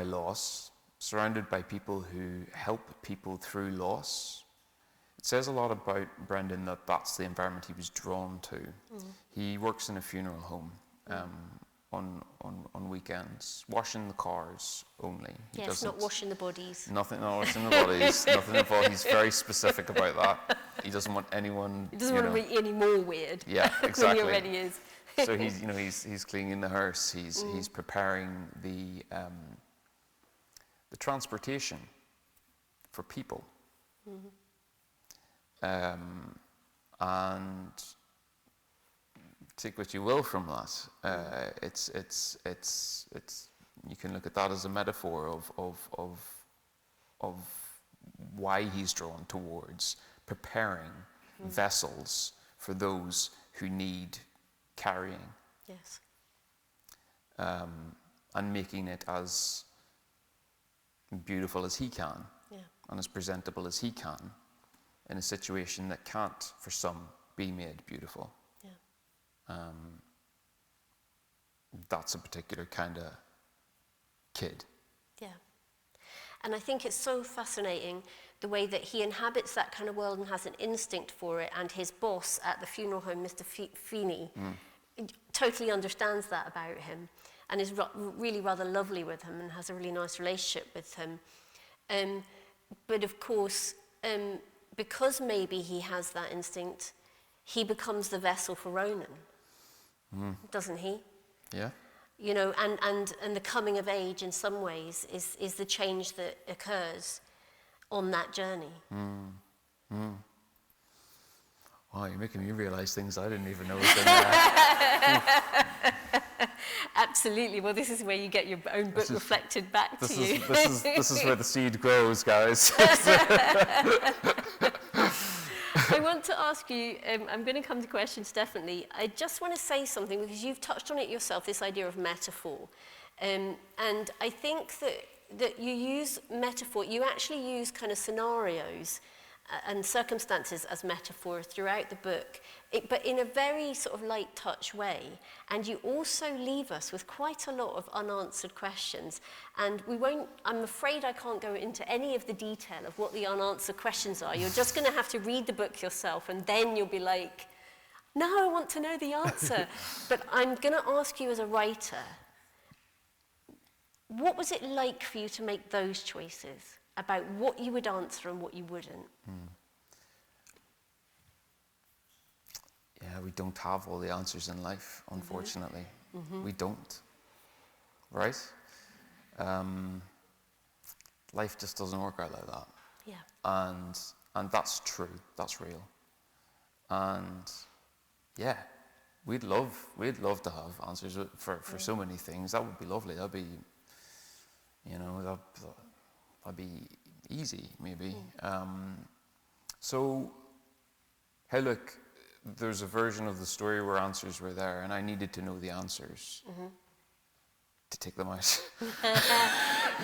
loss, surrounded by people who help people through loss. It says a lot about Brendan that that's the environment he was drawn to. He works in a funeral home on weekends, washing the cars only. Yes, not washing the bodies. Not washing the bodies. Nothing involved. He's very specific about that. He doesn't want anyone. He doesn't want to be any more weird. Yeah, exactly. than he already is. So he's cleaning the hearse. He's preparing the transportation for people. And take what you will from that. It's you can look at that as a metaphor of why he's drawn towards preparing vessels for those who need carrying. Yes. And making it as beautiful as he can, and as presentable as he can, in a situation that can't, for some, be made beautiful. That's a particular kind of kid. Yeah. And I think it's so fascinating the way that he inhabits that kind of world and has an instinct for it, and his boss at the funeral home, Mr. Feeney, totally understands that about him and is really rather lovely with him and has a really nice relationship with him. But of course, because maybe he has that instinct, he becomes the vessel for Ronan, doesn't he? Yeah. You know, and the coming of age in some ways is the change that occurs on that journey. Wow, you're making me realise things I didn't even know was in there. Absolutely. Well, this is where you get your own book reflected back to you. This is where the seed grows, guys. I want to ask you, I'm going to come to questions definitely. I just want to say something, because you've touched on it yourself, this idea of metaphor. And I think that you use metaphor, you actually use kind of scenarios and circumstances as metaphor throughout the book, but in a very sort of light touch way. And you also leave us with quite a lot of unanswered questions. And I'm afraid I can't go into any of the detail of what the unanswered questions are. You're just going to have to read the book yourself, and then you'll be like, no, I want to know the answer. But I'm going to ask you as a writer, what was it like for you to make those choices about what you would answer and what you wouldn't? Yeah, we don't have all the answers in life, unfortunately. We don't, right? Life just doesn't work out like that. Yeah. And that's true, that's real. And yeah, we'd love to have answers for so many things. That would be lovely. That'd be, that'd be easy, maybe. So, hey, look, there's a version of the story where answers were there, and I needed to know the answers to take them out.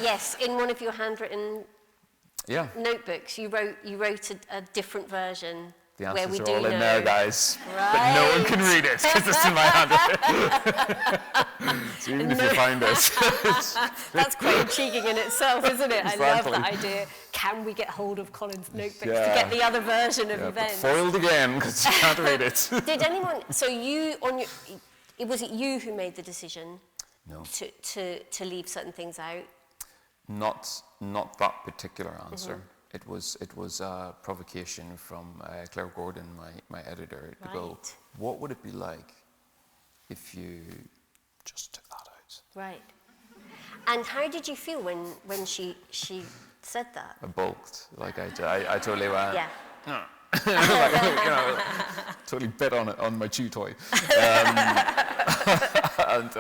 Yes, in one of your handwritten Yeah. notebooks, you wrote a different version The Where answers we are do all in know. there, guys. But no one can read it because it's in my handwriting. So even if you find it, That's quite intriguing in itself, isn't it? Exactly. I love that idea. Can we get hold of Colin's notebooks to Yeah. get the other version of but events? foiled again because you can't read it. Did anyone? So was it you who made the decision No, to leave certain things out? not that particular answer. It was a provocation from Claire Gordon, my editor, to go, Right. what would it be like if you just took that out? Right. And how did you feel when she said that? I balked. Like I totally went. Yeah. "No." Like, totally bit on my chew toy. And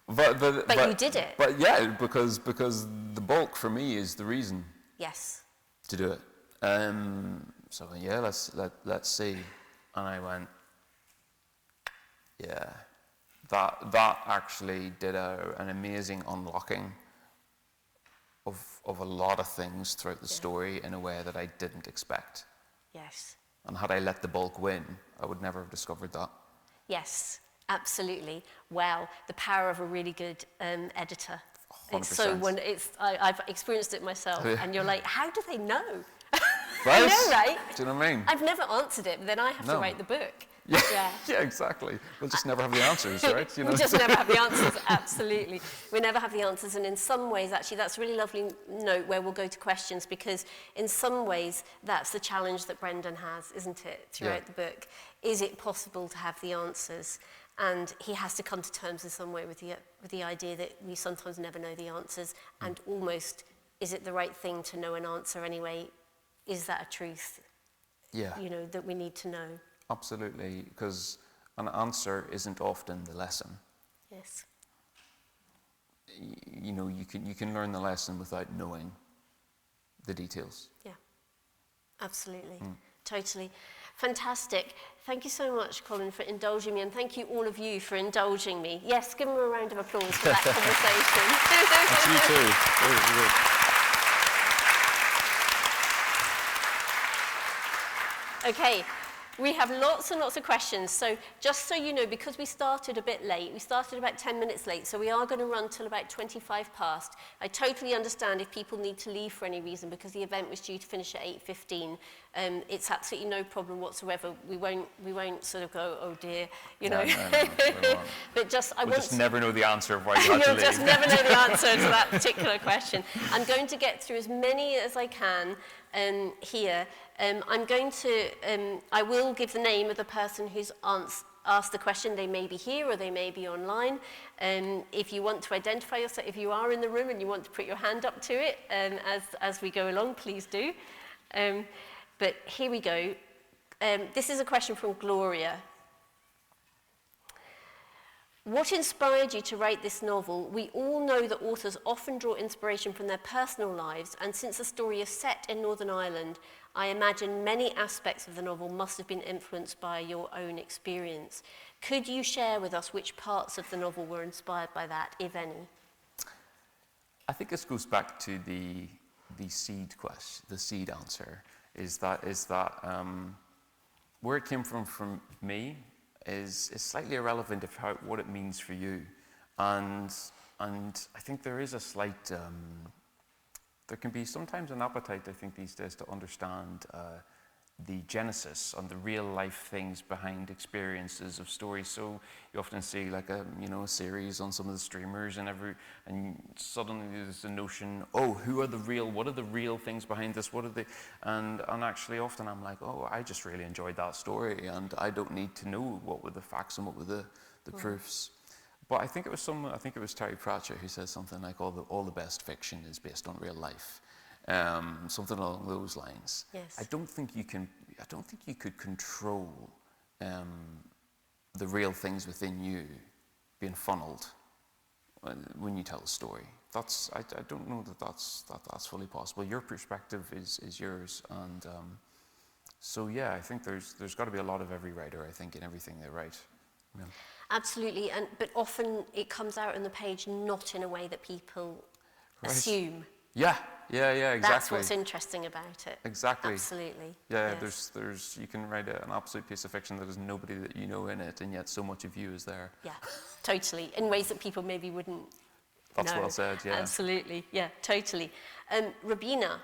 but you did it. But yeah, because the bulk for me is the reason Yes. to do it. So yeah, let's see. And I went, yeah, that actually did an amazing unlocking of a lot of things throughout the story in a way that I didn't expect. Yes. And had I let the bulk win, I would never have discovered that. Yes. Absolutely. Wow. The power of a really good editor. 100%. It's so I've experienced it myself, and you're like, how do they know? Right? I know, right? Do you know what I mean? I've never answered it, but then I have to No. write the book. Yeah, Yeah. yeah, exactly. We'll just never have the answers, right? You know? We just never have the answers, absolutely. We never have the answers, and in some ways, actually, that's a really lovely note where we'll go to questions, because in some ways, that's the challenge that Brendan has, isn't it, throughout the book? Is it possible to have the answers? And he has to come to terms in some way with the idea that we sometimes never know the answers, and almost, is it the right thing to know an answer anyway? Is that a truth, Yeah, that we need to know? absolutely, because an answer isn't often the lesson. Yes. You can learn the lesson without knowing the details. Yeah, absolutely. Totally. Fantastic. Thank you so much, Colin, for indulging me, and thank you all of you for indulging me. Yes, give them a round of applause for that conversation. That's you too. Very good. Okay, we have lots and lots of questions. So just so you know, because we started a bit late, we started about 10 minutes late, so we are going to run till about 25 past. I totally understand if people need to leave for any reason, because the event was due to finish at 8:15. It's absolutely no problem whatsoever. We won't sort of go, oh dear, No, we won't. But just, We'll just never know the answer of why you had to You'll leave. just never know the answer to that particular question. I'm going to get through as many as I can here. I will give the name of the person who's asked the question. They may be here or they may be online. If you want to identify yourself, if you are in the room and you want to put your hand up to it as we go along, please do. But here we go. This is a question from Gloria. What inspired you to write this novel? We all know that authors often draw inspiration from their personal lives, and since the story is set in Northern Ireland, I imagine many aspects of the novel must have been influenced by your own experience. Could you share with us which parts of the novel were inspired by that, if any? I think this goes back to the seed question, the seed answer. Is that where it came from me is slightly irrelevant of what it means for you, and I think there is a slight there can be sometimes an appetite, I think, these days to understand the genesis and the real life things behind experiences of stories. So you often see like a series on some of the streamers and suddenly there's a notion, oh, what are the real things behind this? What are they? And actually often I'm like, oh, I just really enjoyed that story and I don't need to know what were the facts and what were the proofs. But I think it was Terry Pratchett who said something like all the best fiction is based on real life. Something along those lines. Yes. I don't think you could control the real things within you being funneled when you tell a story. I don't know that's fully possible. Your perspective is yours, and so yeah, I think there's got to be a lot of every writer, I think, in everything they write. Yeah. Absolutely, but often it comes out on the page not in a way that people assume. Yeah, exactly. That's what's interesting about it. Exactly. Absolutely. Yeah, Yes. there's you can write an absolute piece of fiction that there's nobody that you know in it, and yet so much of you is there. Yeah, totally. In ways that people maybe wouldn't That's know. well said, yeah. Absolutely. Yeah, totally. Rabina,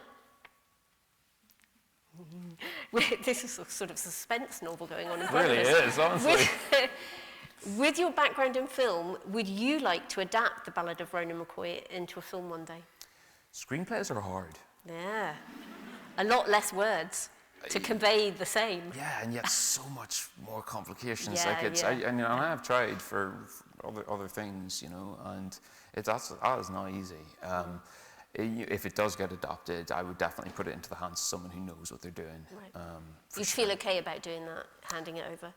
this is a sort of suspense novel going on in It front really of us. is, honestly. With your background in film, would you like to adapt The Ballad of Ronan McCoy into a film one day? Screenplays are hard. Yeah. A lot less words to convey the same. Yeah, and yet so much more complications. Yeah, Like it's, yeah. and I have tried for other things, you know, and that is not easy. If it does get adopted, I would definitely put it into the hands of someone who knows what they're doing. Right. For You'd sure. feel okay about doing that, handing it over?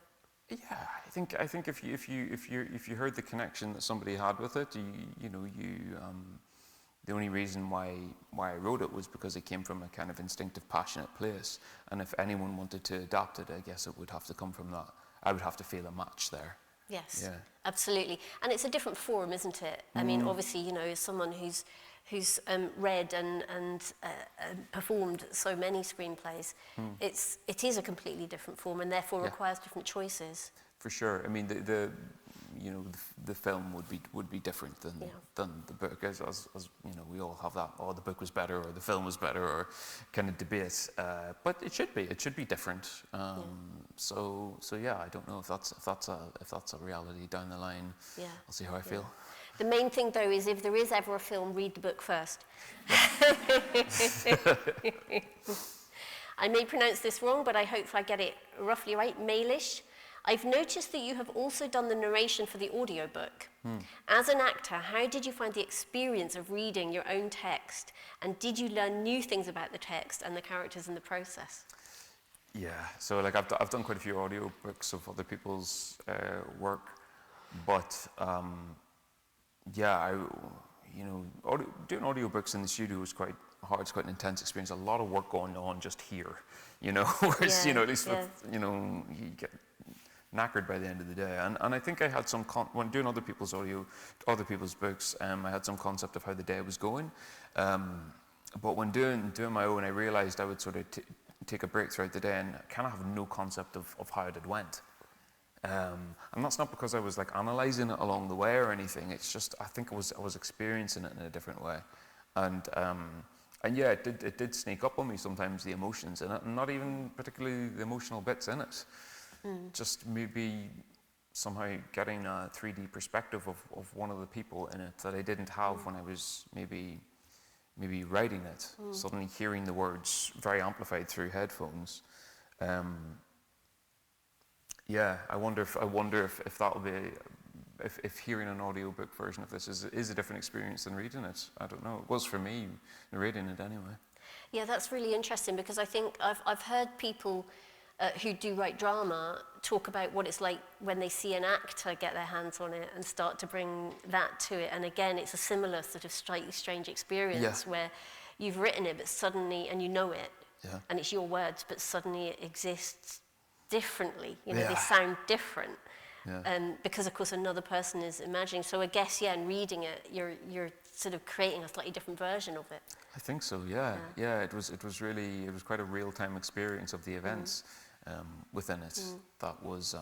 Yeah, I think if you heard the connection that somebody had with it, the only reason why I wrote it was because it came from a kind of instinctive, passionate place. And if anyone wanted to adapt it, I guess it would have to come from that. I would have to feel a match there. Yes, Yeah. absolutely. And it's a different form, isn't it? I mean, obviously, you know, as someone who's read and performed so many screenplays, it is a completely different form and therefore requires different choices. For sure. I mean, the film would be different than the book, as you know, we all have that. Oh, the book was better, or the film was better, or kind of debate. But it should be different. So yeah, I don't know if that's a reality down the line. Yeah. I'll see how I feel. The main thing, though, is if there is ever a film, read the book first. I may pronounce this wrong, but I hope I get it roughly right. Mailish. I've noticed that you have also done the narration for the audiobook. As an actor, how did you find the experience of reading your own text? And did you learn new things about the text and the characters in the process? Yeah, so like I've done quite a few audiobooks of other people's work, but doing audiobooks in the studio is quite hard. It's quite an intense experience. A lot of work going on just here, you know. Whereas at least with, you get knackered by the end of the day. And I think I had some when doing other people's books, I had some concept of how the day was going. But when doing my own, I realized I would sort of take a break throughout the day and kind of have no concept of how it had went. And that's not because I was like analysing it along the way or anything. It's just I think I was experiencing it in a different way. And yeah, it did sneak up on me sometimes, the emotions in it, and not even particularly the emotional bits in it. Just maybe somehow getting a 3D perspective of one of the people in it that I didn't have when I was maybe writing it. Suddenly hearing the words very amplified through headphones. Yeah, I wonder if that'll be if hearing an audiobook version of this is a different experience than reading it. I don't know. It was for me, reading it anyway. Yeah, that's really interesting because I think I've heard people who do write drama talk about what it's like when they see an actor get their hands on it and start to bring that to it. And again, it's a similar sort of slightly strange experience where you've written it, but suddenly, and you know it, and it's your words, but suddenly it exists differently. You know, they sound different. Because of course another person is imagining. So I guess, in reading it, you're sort of creating a slightly different version of it. I think so. Yeah. It was quite a real time experience of the events within it. That was,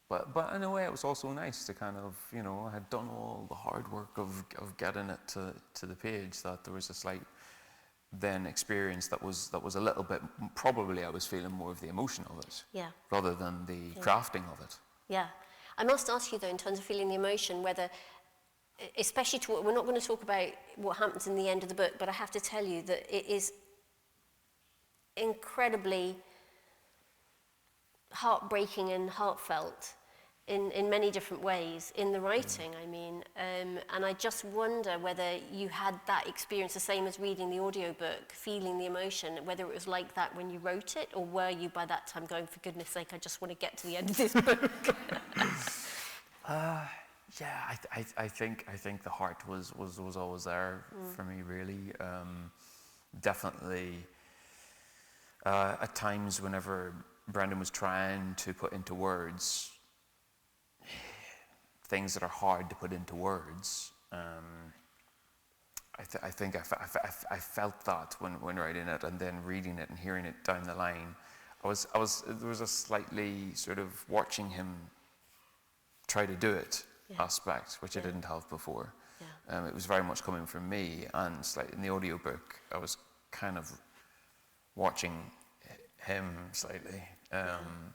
but in a way, it was also nice to kind of, I had done all the hard work of getting it to the page. That there was a slight then experience that was a little bit, probably I was feeling more of the emotion of it rather than the crafting of it. Yeah. I must ask you though, in terms of feeling the emotion, whether, especially we're not going to talk about what happens in the end of the book, but I have to tell you that it is incredibly heartbreaking and heartfelt in many different ways, in the writing, I mean. And I just wonder whether you had that experience the same as reading the audiobook, feeling the emotion, whether it was like that when you wrote it, or were you by that time going, for goodness sake, I just want to get to the end of this book? Yeah, I think the heart was always there for me, really. Definitely, at times whenever Brendan was trying to put into words things that are hard to put into words, I I think I felt that when writing it, and then reading it and hearing it down the line, there was a slightly sort of watching him try to do it aspect, which I didn't have before. Yeah. It was very much coming from me, and like in the audiobook, I was kind of watching him slightly.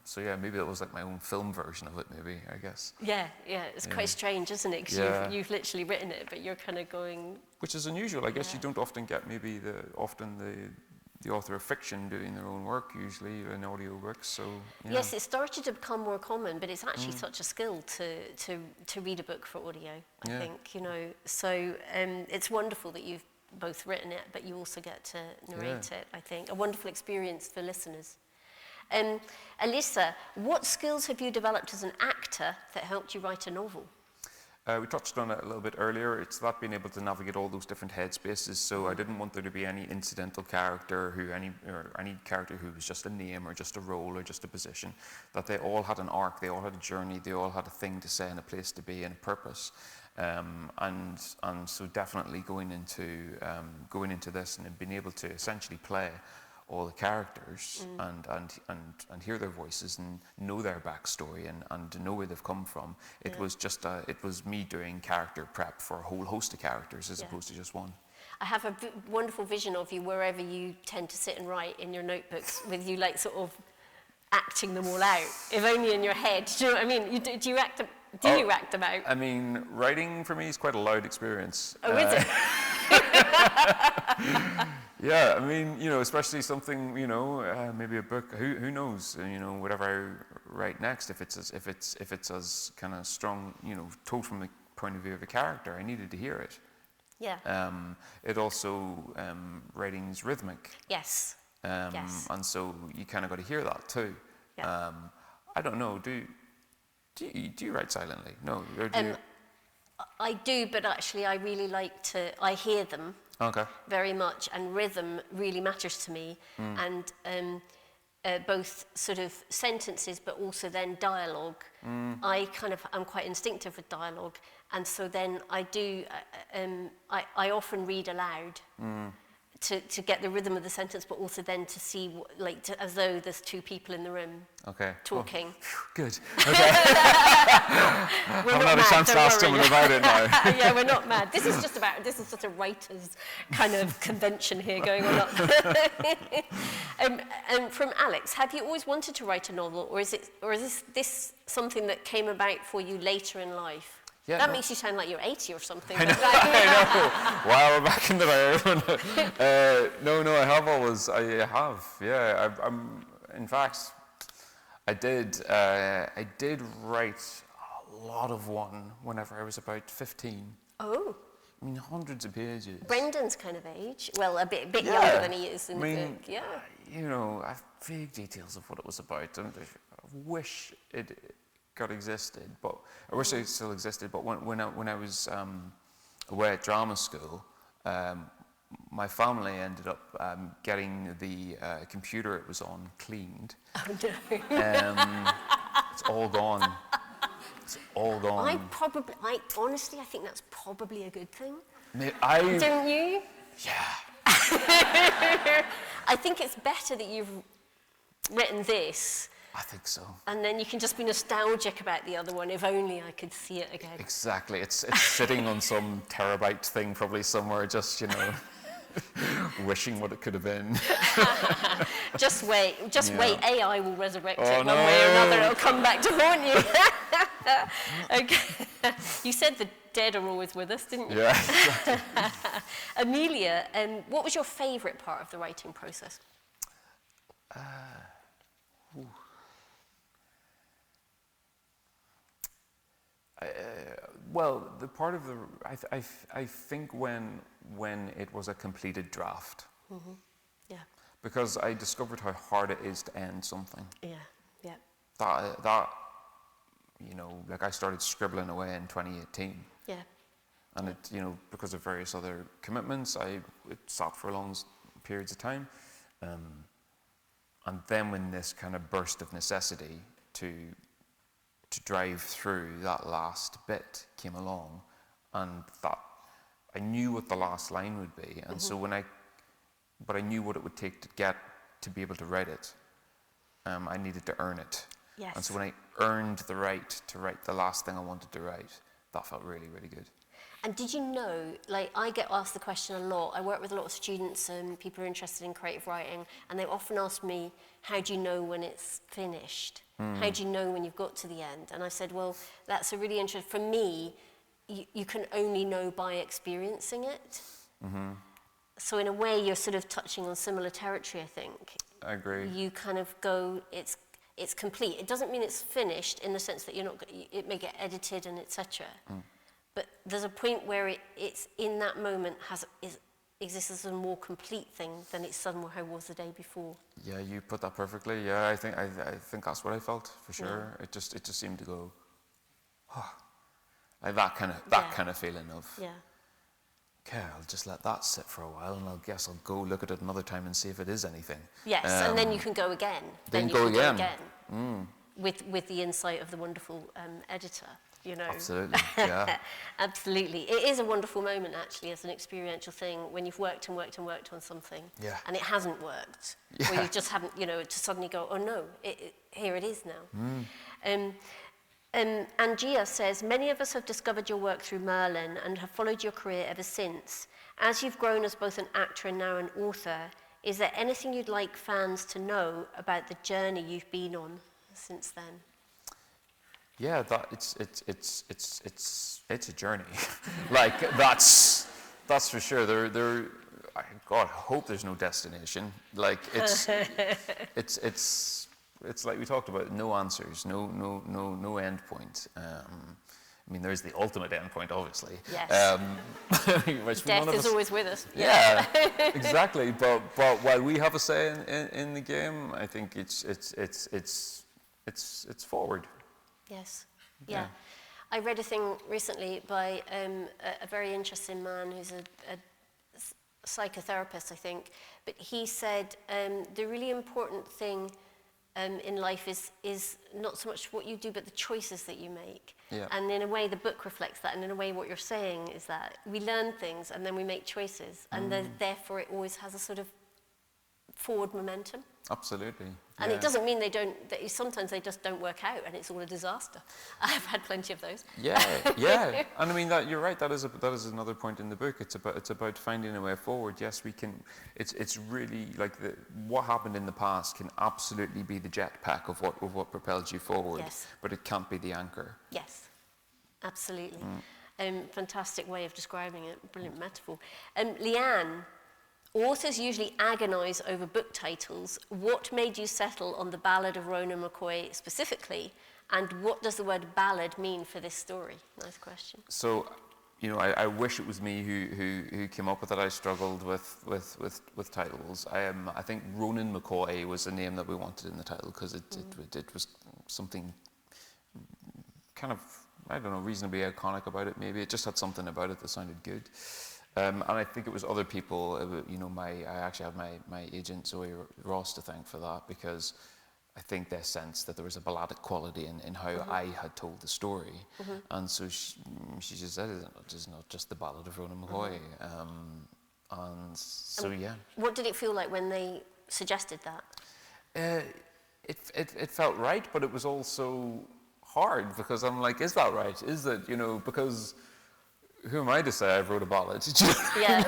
So yeah, maybe it was like my own film version of it, maybe, I guess. Yeah, it's quite strange, isn't it? Because you've literally written it, but you're kind of going... Which is unusual. I guess you don't often get maybe the author of fiction doing their own work, usually in audiobooks, so... Yeah. Yes, it started to become more common, but it's actually such a skill to read a book for audio, I think, you know. So it's wonderful that you've both written it, but you also get to narrate it, I think. A wonderful experience for listeners. Alyssa, what skills have you developed as an actor that helped you write a novel? We touched on it a little bit earlier. It's that being able to navigate all those different headspaces. So I didn't want there to be any incidental character any character who was just a name or just a role or just a position. That they all had an arc, they all had a journey, they all had a thing to say and a place to be and a purpose. And so definitely going into this and being able to essentially play all the characters and hear their voices and know their backstory and to know where they've come from. It was just it was me doing character prep for a whole host of characters as opposed to just one. I have a wonderful vision of you wherever you tend to sit and write in your notebooks with you like sort of acting them all out, if only in your head. Do you know what I mean? Do you act them? You act them out? I mean, writing for me is quite a loud experience. Oh, is it? Yeah, I mean, you know, especially something, you know, maybe a book. Who knows? You know, whatever I write next, if it's as kind of strong, you know, told from the point of view of a character, I needed to hear it. Yeah. It also writing's rhythmic. Yes. Yes. And so you kind of got to hear that too. Yeah. I don't know. Do you write silently? No. Or do you? I do, but actually I really like to, I hear them very much, and rhythm really matters to me, and both sort of sentences but also then dialogue. I'm quite instinctive with dialogue, and so then I do, I often read aloud to get the rhythm of the sentence, but also then to see, as though there's two people in the room talking. Oh, good. Okay. Haven't had a chance to ask someone about it now. Yeah, we're not mad. This is just a writer's kind of convention here going on. And from Alex, have you always wanted to write a novel, or is this something that came about for you later in life? Yeah, that makes you sound like you're 80 or something. I know. Wow, we're back in the day. No, I have always. I have. Yeah, in fact, I did write a lot of one whenever I was about 15. Oh. I mean, hundreds of pages. Brendan's kind of age. Well, a bit younger than he is in the book. Yeah. You know, I have vague details of what it was about, and I wish it existed, but I wish it still existed. But when I was away at drama school, my family ended up getting the computer it was on cleaned. Oh no! It's all gone. It's all gone. I honestly think that's probably a good thing. Don't you? Yeah. I think it's better that you've written this. I think so. And then you can just be nostalgic about the other one, if only I could see it again. Exactly. It's sitting on some terabyte thing probably somewhere, just, you know, wishing what it could have been. Just wait. Wait. AI will resurrect it one way or another. It'll come back to haunt you. Okay. You said the dead are always with us, didn't you? Yeah. Exactly. Amelia, what was your favourite part of the writing process? Well, the part of the I think when it was a completed draft. Mm-hmm. Yeah. Because I discovered how hard it is to end something. Yeah. Yeah. That you know, like I started scribbling away in 2018. Yeah. And it, you know, because of various other commitments, it sat for long periods of time. And then when this kind of burst of necessity to drive through that last bit came along, and that I knew what the last line would be, and so but I knew what it would take to be able to write it. I needed to earn it. Yes. And so when I earned the right to write the last thing I wanted to write, that felt really, really good. And did you know, like, I get asked the question a lot. I work with a lot of students and people who are interested in creative writing, and they often ask me, how do you know when it's finished? How do you know when you've got to the end? And I said, well, that's a really interesting, for me, you can only know by experiencing it. So in a way, you're sort of touching on similar territory, I think. I agree. You kind of go, it's complete. It doesn't mean it's finished in the sense that it may get edited and etc. But there's a point where it's in that moment exists as a more complete thing than it somehow was the day before. Yeah, you put that perfectly. Yeah, I think that's what I felt for sure. Yeah. It just seemed to go, like that kind of feeling of. Yeah. Okay, I'll just let that sit for a while, and I'll go look at it another time and see if it is anything. Yes, and then you can go again. Then you go can again. With the insight of the wonderful editor, you know. Absolutely, yeah. Absolutely. It is a wonderful moment, actually, as an experiential thing, when you've worked and worked and worked on something, and it hasn't worked, or you just haven't, to suddenly go, oh no, here it is now. Angia says, many of us have discovered your work through Merlin and have followed your career ever since. As you've grown as both an actor and now an author, is there anything you'd like fans to know about the journey you've been on since then? Yeah, it's a journey. Like that's for sure. God, I hope there's no destination. Like it's like we talked about, no answers, no end point. I mean, there's the ultimate end point, obviously. Yes. Which Death is always with us. Yeah, exactly. But while we have a say in the game, I think it's forward. Yes. Yeah. I read a thing recently by a very interesting man who's a psychotherapist, I think. But he said the really important thing in life is not so much what you do, but the choices that you make. Yeah. And in a way, the book reflects that. And in a way, what you're saying is that we learn things and then we make choices. And therefore, it always has a sort of forward momentum. Absolutely. And it doesn't mean sometimes they just don't work out and it's all a disaster. I've had plenty of those. Yeah. And I mean, you're right, that is another point in the book. It's about finding a way forward. Yes, we can, it's really like what happened in the past can absolutely be the jetpack of what propels you forward. Yes. But it can't be the anchor. Yes, absolutely. Fantastic way of describing it, brilliant metaphor. Leanne, authors usually agonise over book titles. What made you settle on the Ballad of Ronan McCoy specifically, and what does the word ballad mean for this story? Nice question. So, I wish it was me who came up with it. I struggled with titles. I think Ronan McCoy was the name that we wanted in the title because it was something kind of, I don't know, reasonably iconic about it. Maybe it just had something about it that sounded good. And I think it was other people, I actually had my agent Zoe Ross to thank for that, because I think they sensed that there was a balladic quality in how I had told the story. And so she just said, it's not just the Ballad of Ronan McCoy. And so, yeah. What did it feel like when they suggested that? It felt right, but it was also hard, because I'm like, is that right? Is that, because who am I to say I wrote a ballad? Yeah.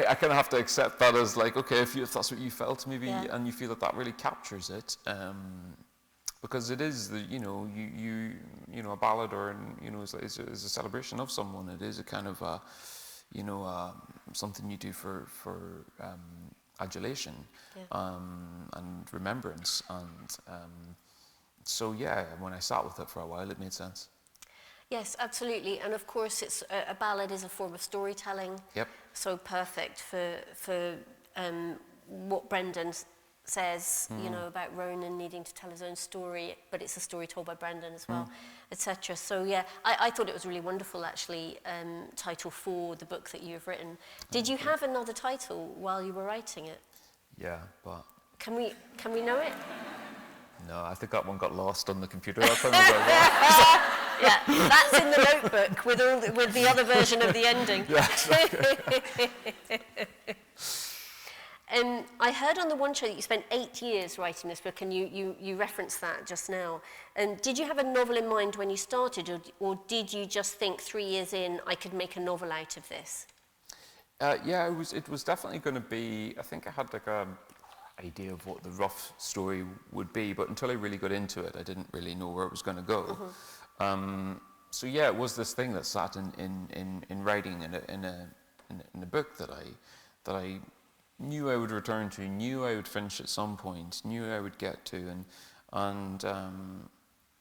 I kind of have to accept that as like, okay, if that's what you felt, maybe, and you feel that really captures it, because it is a ballad, or is a celebration of someone. It is a kind of something you do for adulation and remembrance, and so yeah, when I sat with it for a while, it made sense. Yes, absolutely. And of course, it's a ballad is a form of storytelling. Yep. So perfect for what Brendan says, about Ronan needing to tell his own story, but it's a story told by Brendan as well, etc. So yeah, I thought it was really wonderful, actually, title for the book that you've written. Did you have another title while you were writing it? Yeah, but Can we know it? no, I think that one got lost on the computer. That time. Yeah, that's in the notebook with the other version of the ending. Yeah, exactly. I heard on the one show that you spent 8 years writing this book, and you referenced that just now. Did you have a novel in mind when you started, or did you just think 3 years in, I could make a novel out of this? Yeah, it was definitely going to be, I think I had like a idea of what the rough story would be, but until I really got into it, I didn't really know where it was going to go. So yeah, it was this thing that sat in writing in a book that I knew I would return to, knew I would finish at some point, knew I would get to, and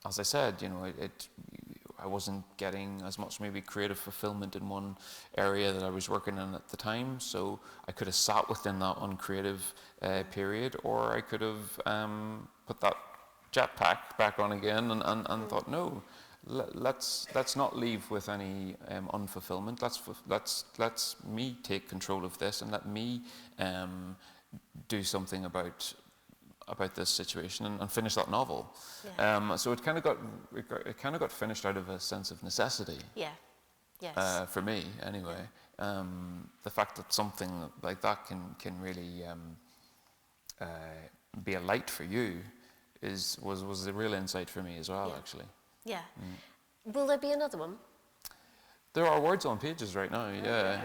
as I said, you know, I wasn't getting as much maybe creative fulfillment in one area that I was working in at the time, so I could have sat within that uncreative period, or I could have put that jetpack back on again and thought, no, let's not leave with any unfulfillment. Let's me take control of this, and let me do something about this situation and finish that novel. Yeah. So it kind of got finished out of a sense of necessity. Yeah. Yes. For me, anyway. The fact that something like that can really be a light for you was a real insight for me as well, actually. Yeah. Will there be another one? There are words on pages right now, yeah.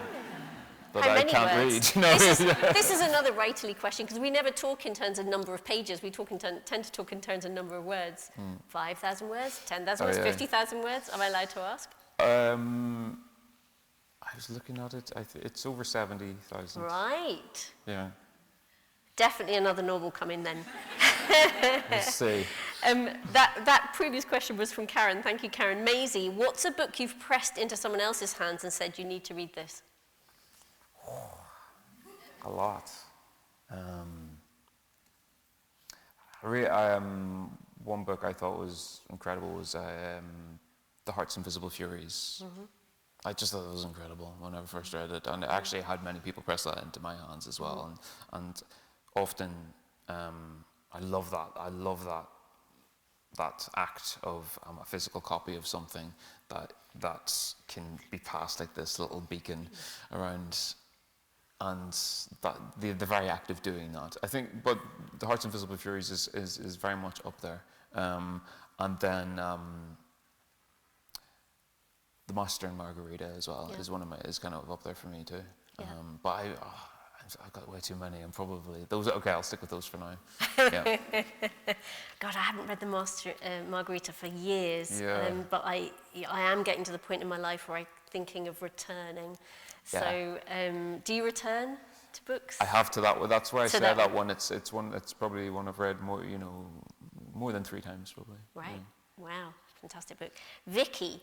But How I many can't words? read. No, This is another writerly question, because we never talk in terms of number of pages. We tend to talk in terms of number of words. 5,000 words, 10,000 words, 50,000 words. Am I allowed to ask? I was looking at it. It's over 70,000. Right. Yeah. Definitely another novel coming then. Let's see. That previous question was from Karen. Thank you, Karen. Maisie, what's a book you've pressed into someone else's hands and said you need to read this? A lot. One book I thought was incredible was The Heart's Invisible Furies. I just thought it was incredible when I first read it, and I actually had many people press that into my hands as well. And often, I love that act of a physical copy of something that can be passed like this little beacon around. And that the very act of doing that, I think. But The Heart's Invisible Furies is very much up there. And then The Master and Margarita as well is kind of up there for me too. Yeah. But I've got way too many. I'm probably those. Okay, I'll stick with those for now. Yeah. God, I haven't read The Master Margarita for years. Yeah. But I am getting to the point in my life where I'm thinking of returning. So, do you return to books? I have to that one. That's why I said that one. It's probably one I've read more than 3 times probably. Right. Yeah. Wow. Fantastic book. Vicky,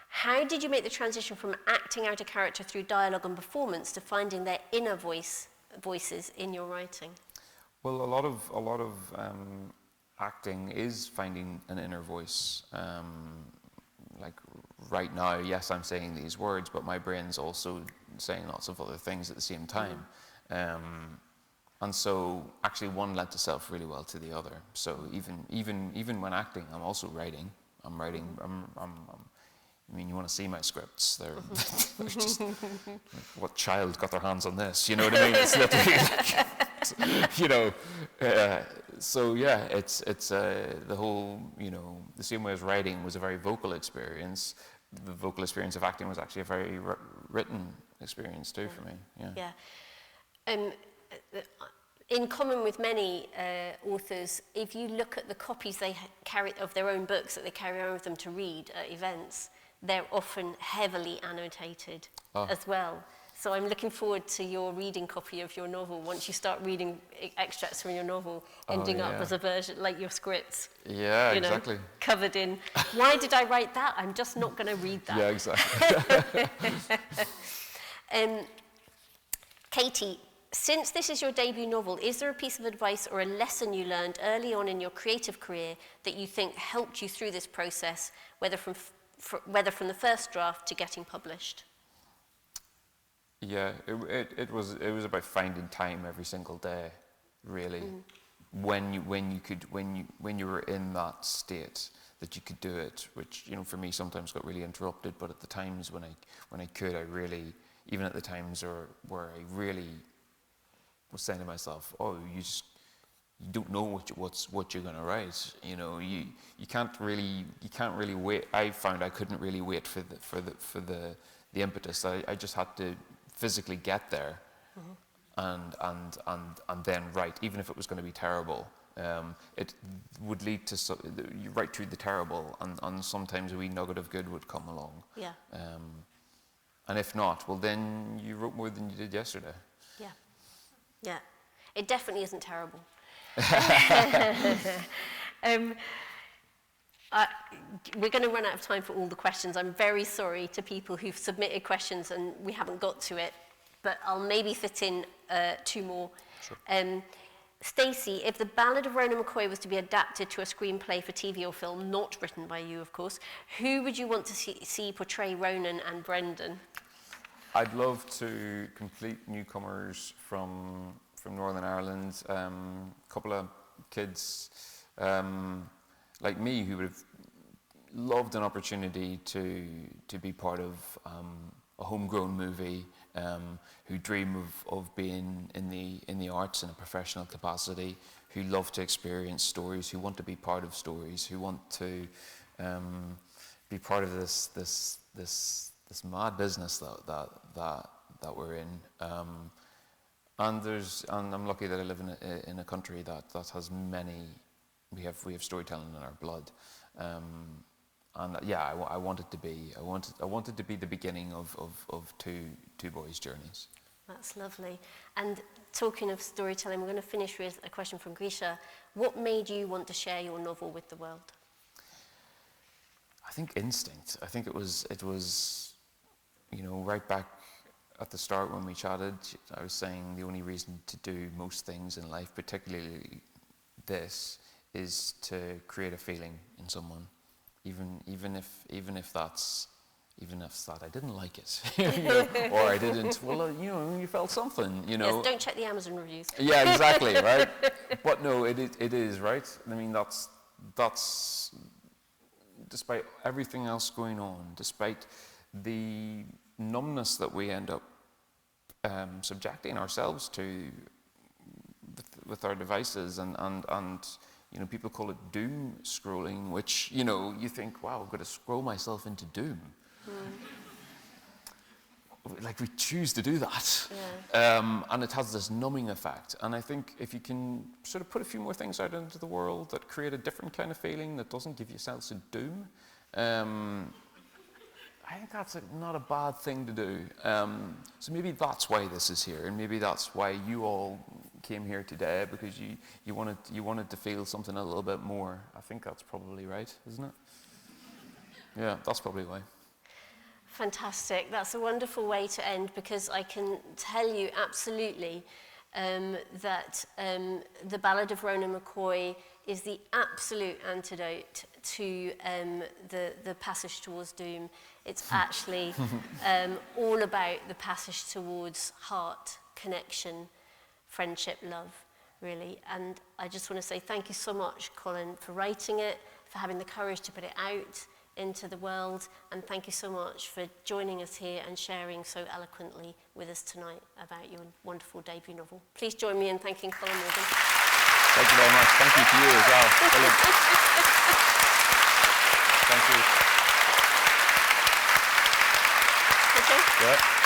how did you make the transition from acting out a character through dialogue and performance to finding their inner voices in your writing? Well, a lot of acting is finding an inner voice. Like right now, yes, I'm saying these words, but my brain's also saying lots of other things at the same time. And so actually one lent itself really well to the other. So even when acting, I'm also writing. I'm writing. I mean, you want to see my scripts? They're just what child got their hands on this? You know what I mean? It's literally like, you know. So yeah, it's the whole, you know, the same way as writing was a very vocal experience. The vocal experience of acting was actually a very written experience too for me. Yeah. Yeah. In common with many authors, if you look at the copies they carry of their own books that they carry around with them to read at events, they're often heavily annotated as well. So I'm looking forward to your reading copy of your novel once you start reading extracts from your novel, ending up as a version like your scripts. Yeah, exactly. Covered in, why did I write that? I'm just not going to read that. Yeah, exactly. Katie, since this is your debut novel, is there a piece of advice or a lesson you learned early on in your creative career that you think helped you through this process, whether from the first draft to getting published? Yeah, it was about finding time every single day, really. When you were in that state, that you could do it, which, you know, for me sometimes got really interrupted, but at the times when I could, I really, even at the times where I really was saying to myself, oh, you don't know what you're going to write, you know, you can't really wait. I found I couldn't really wait for the impetus. I just had to physically get there, and then write, even if it was going to be terrible. It would lead to you write through the terrible, and sometimes a wee nugget of good would come along. Yeah. And if not, well, then you wrote more than you did yesterday. Yeah. Yeah. It definitely isn't terrible. We're going to run out of time for all the questions. I'm very sorry to people who've submitted questions and we haven't got to it, but I'll maybe fit in 2 more. Sure. Stacey, if the Ballad of Ronan McCoy was to be adapted to a screenplay for TV or film, not written by you, of course, who would you want to see portray Ronan and Brendan? I'd love to complete newcomers from Northern Ireland, a couple of kids like me who would have loved an opportunity to be part of a homegrown movie, who dream of being in the arts in a professional capacity, who love to experience stories, who want to be part of stories, who want to be part of this mad business that we're in. And I'm lucky that I live in a country that has many. We have storytelling in our blood. And yeah, I wanted to be the beginning of two boys' journeys. That's lovely. And talking of storytelling, we're going to finish with a question from Grisha. What made you want to share your novel with the world? I think instinct. I think it was, you know, right back at the start when we chatted, I was saying the only reason to do most things in life, particularly this, is to create a feeling in someone. Even if that's that I didn't like it, you know, or I didn't. Well, you know, you felt something, you know. Yes, don't check the Amazon reviews. Yeah, exactly, right. But no, it is right. I mean, that's despite everything else going on, despite the numbness that we end up subjecting ourselves to with our devices, and you know, people call it doom scrolling, which, you know, you think, wow, I've got to scroll myself into doom. Like, we choose to do that. Yeah. And it has this numbing effect. And I think if you can sort of put a few more things out into the world that create a different kind of feeling that doesn't give you a sense of doom, I think that's not a bad thing to do. So maybe that's why this is here, and maybe that's why you all came here today, because you wanted to feel something a little bit more. I think that's probably right, isn't it? Yeah, that's probably why. Fantastic. That's a wonderful way to end, because I can tell you absolutely that the Ballad of Ronan McCoy is the absolute antidote to the passage towards doom. It's actually all about the passage towards heart, connection, friendship, love, really. And I just want to say thank you so much, Colin, for writing it, for having the courage to put it out into the world, and thank you so much for joining us here and sharing so eloquently with us tonight about your wonderful debut novel. Please join me in thanking Colin Morgan. Thank you very much. Thank you to you as well. Brilliant. Thank you. Okay. Yeah.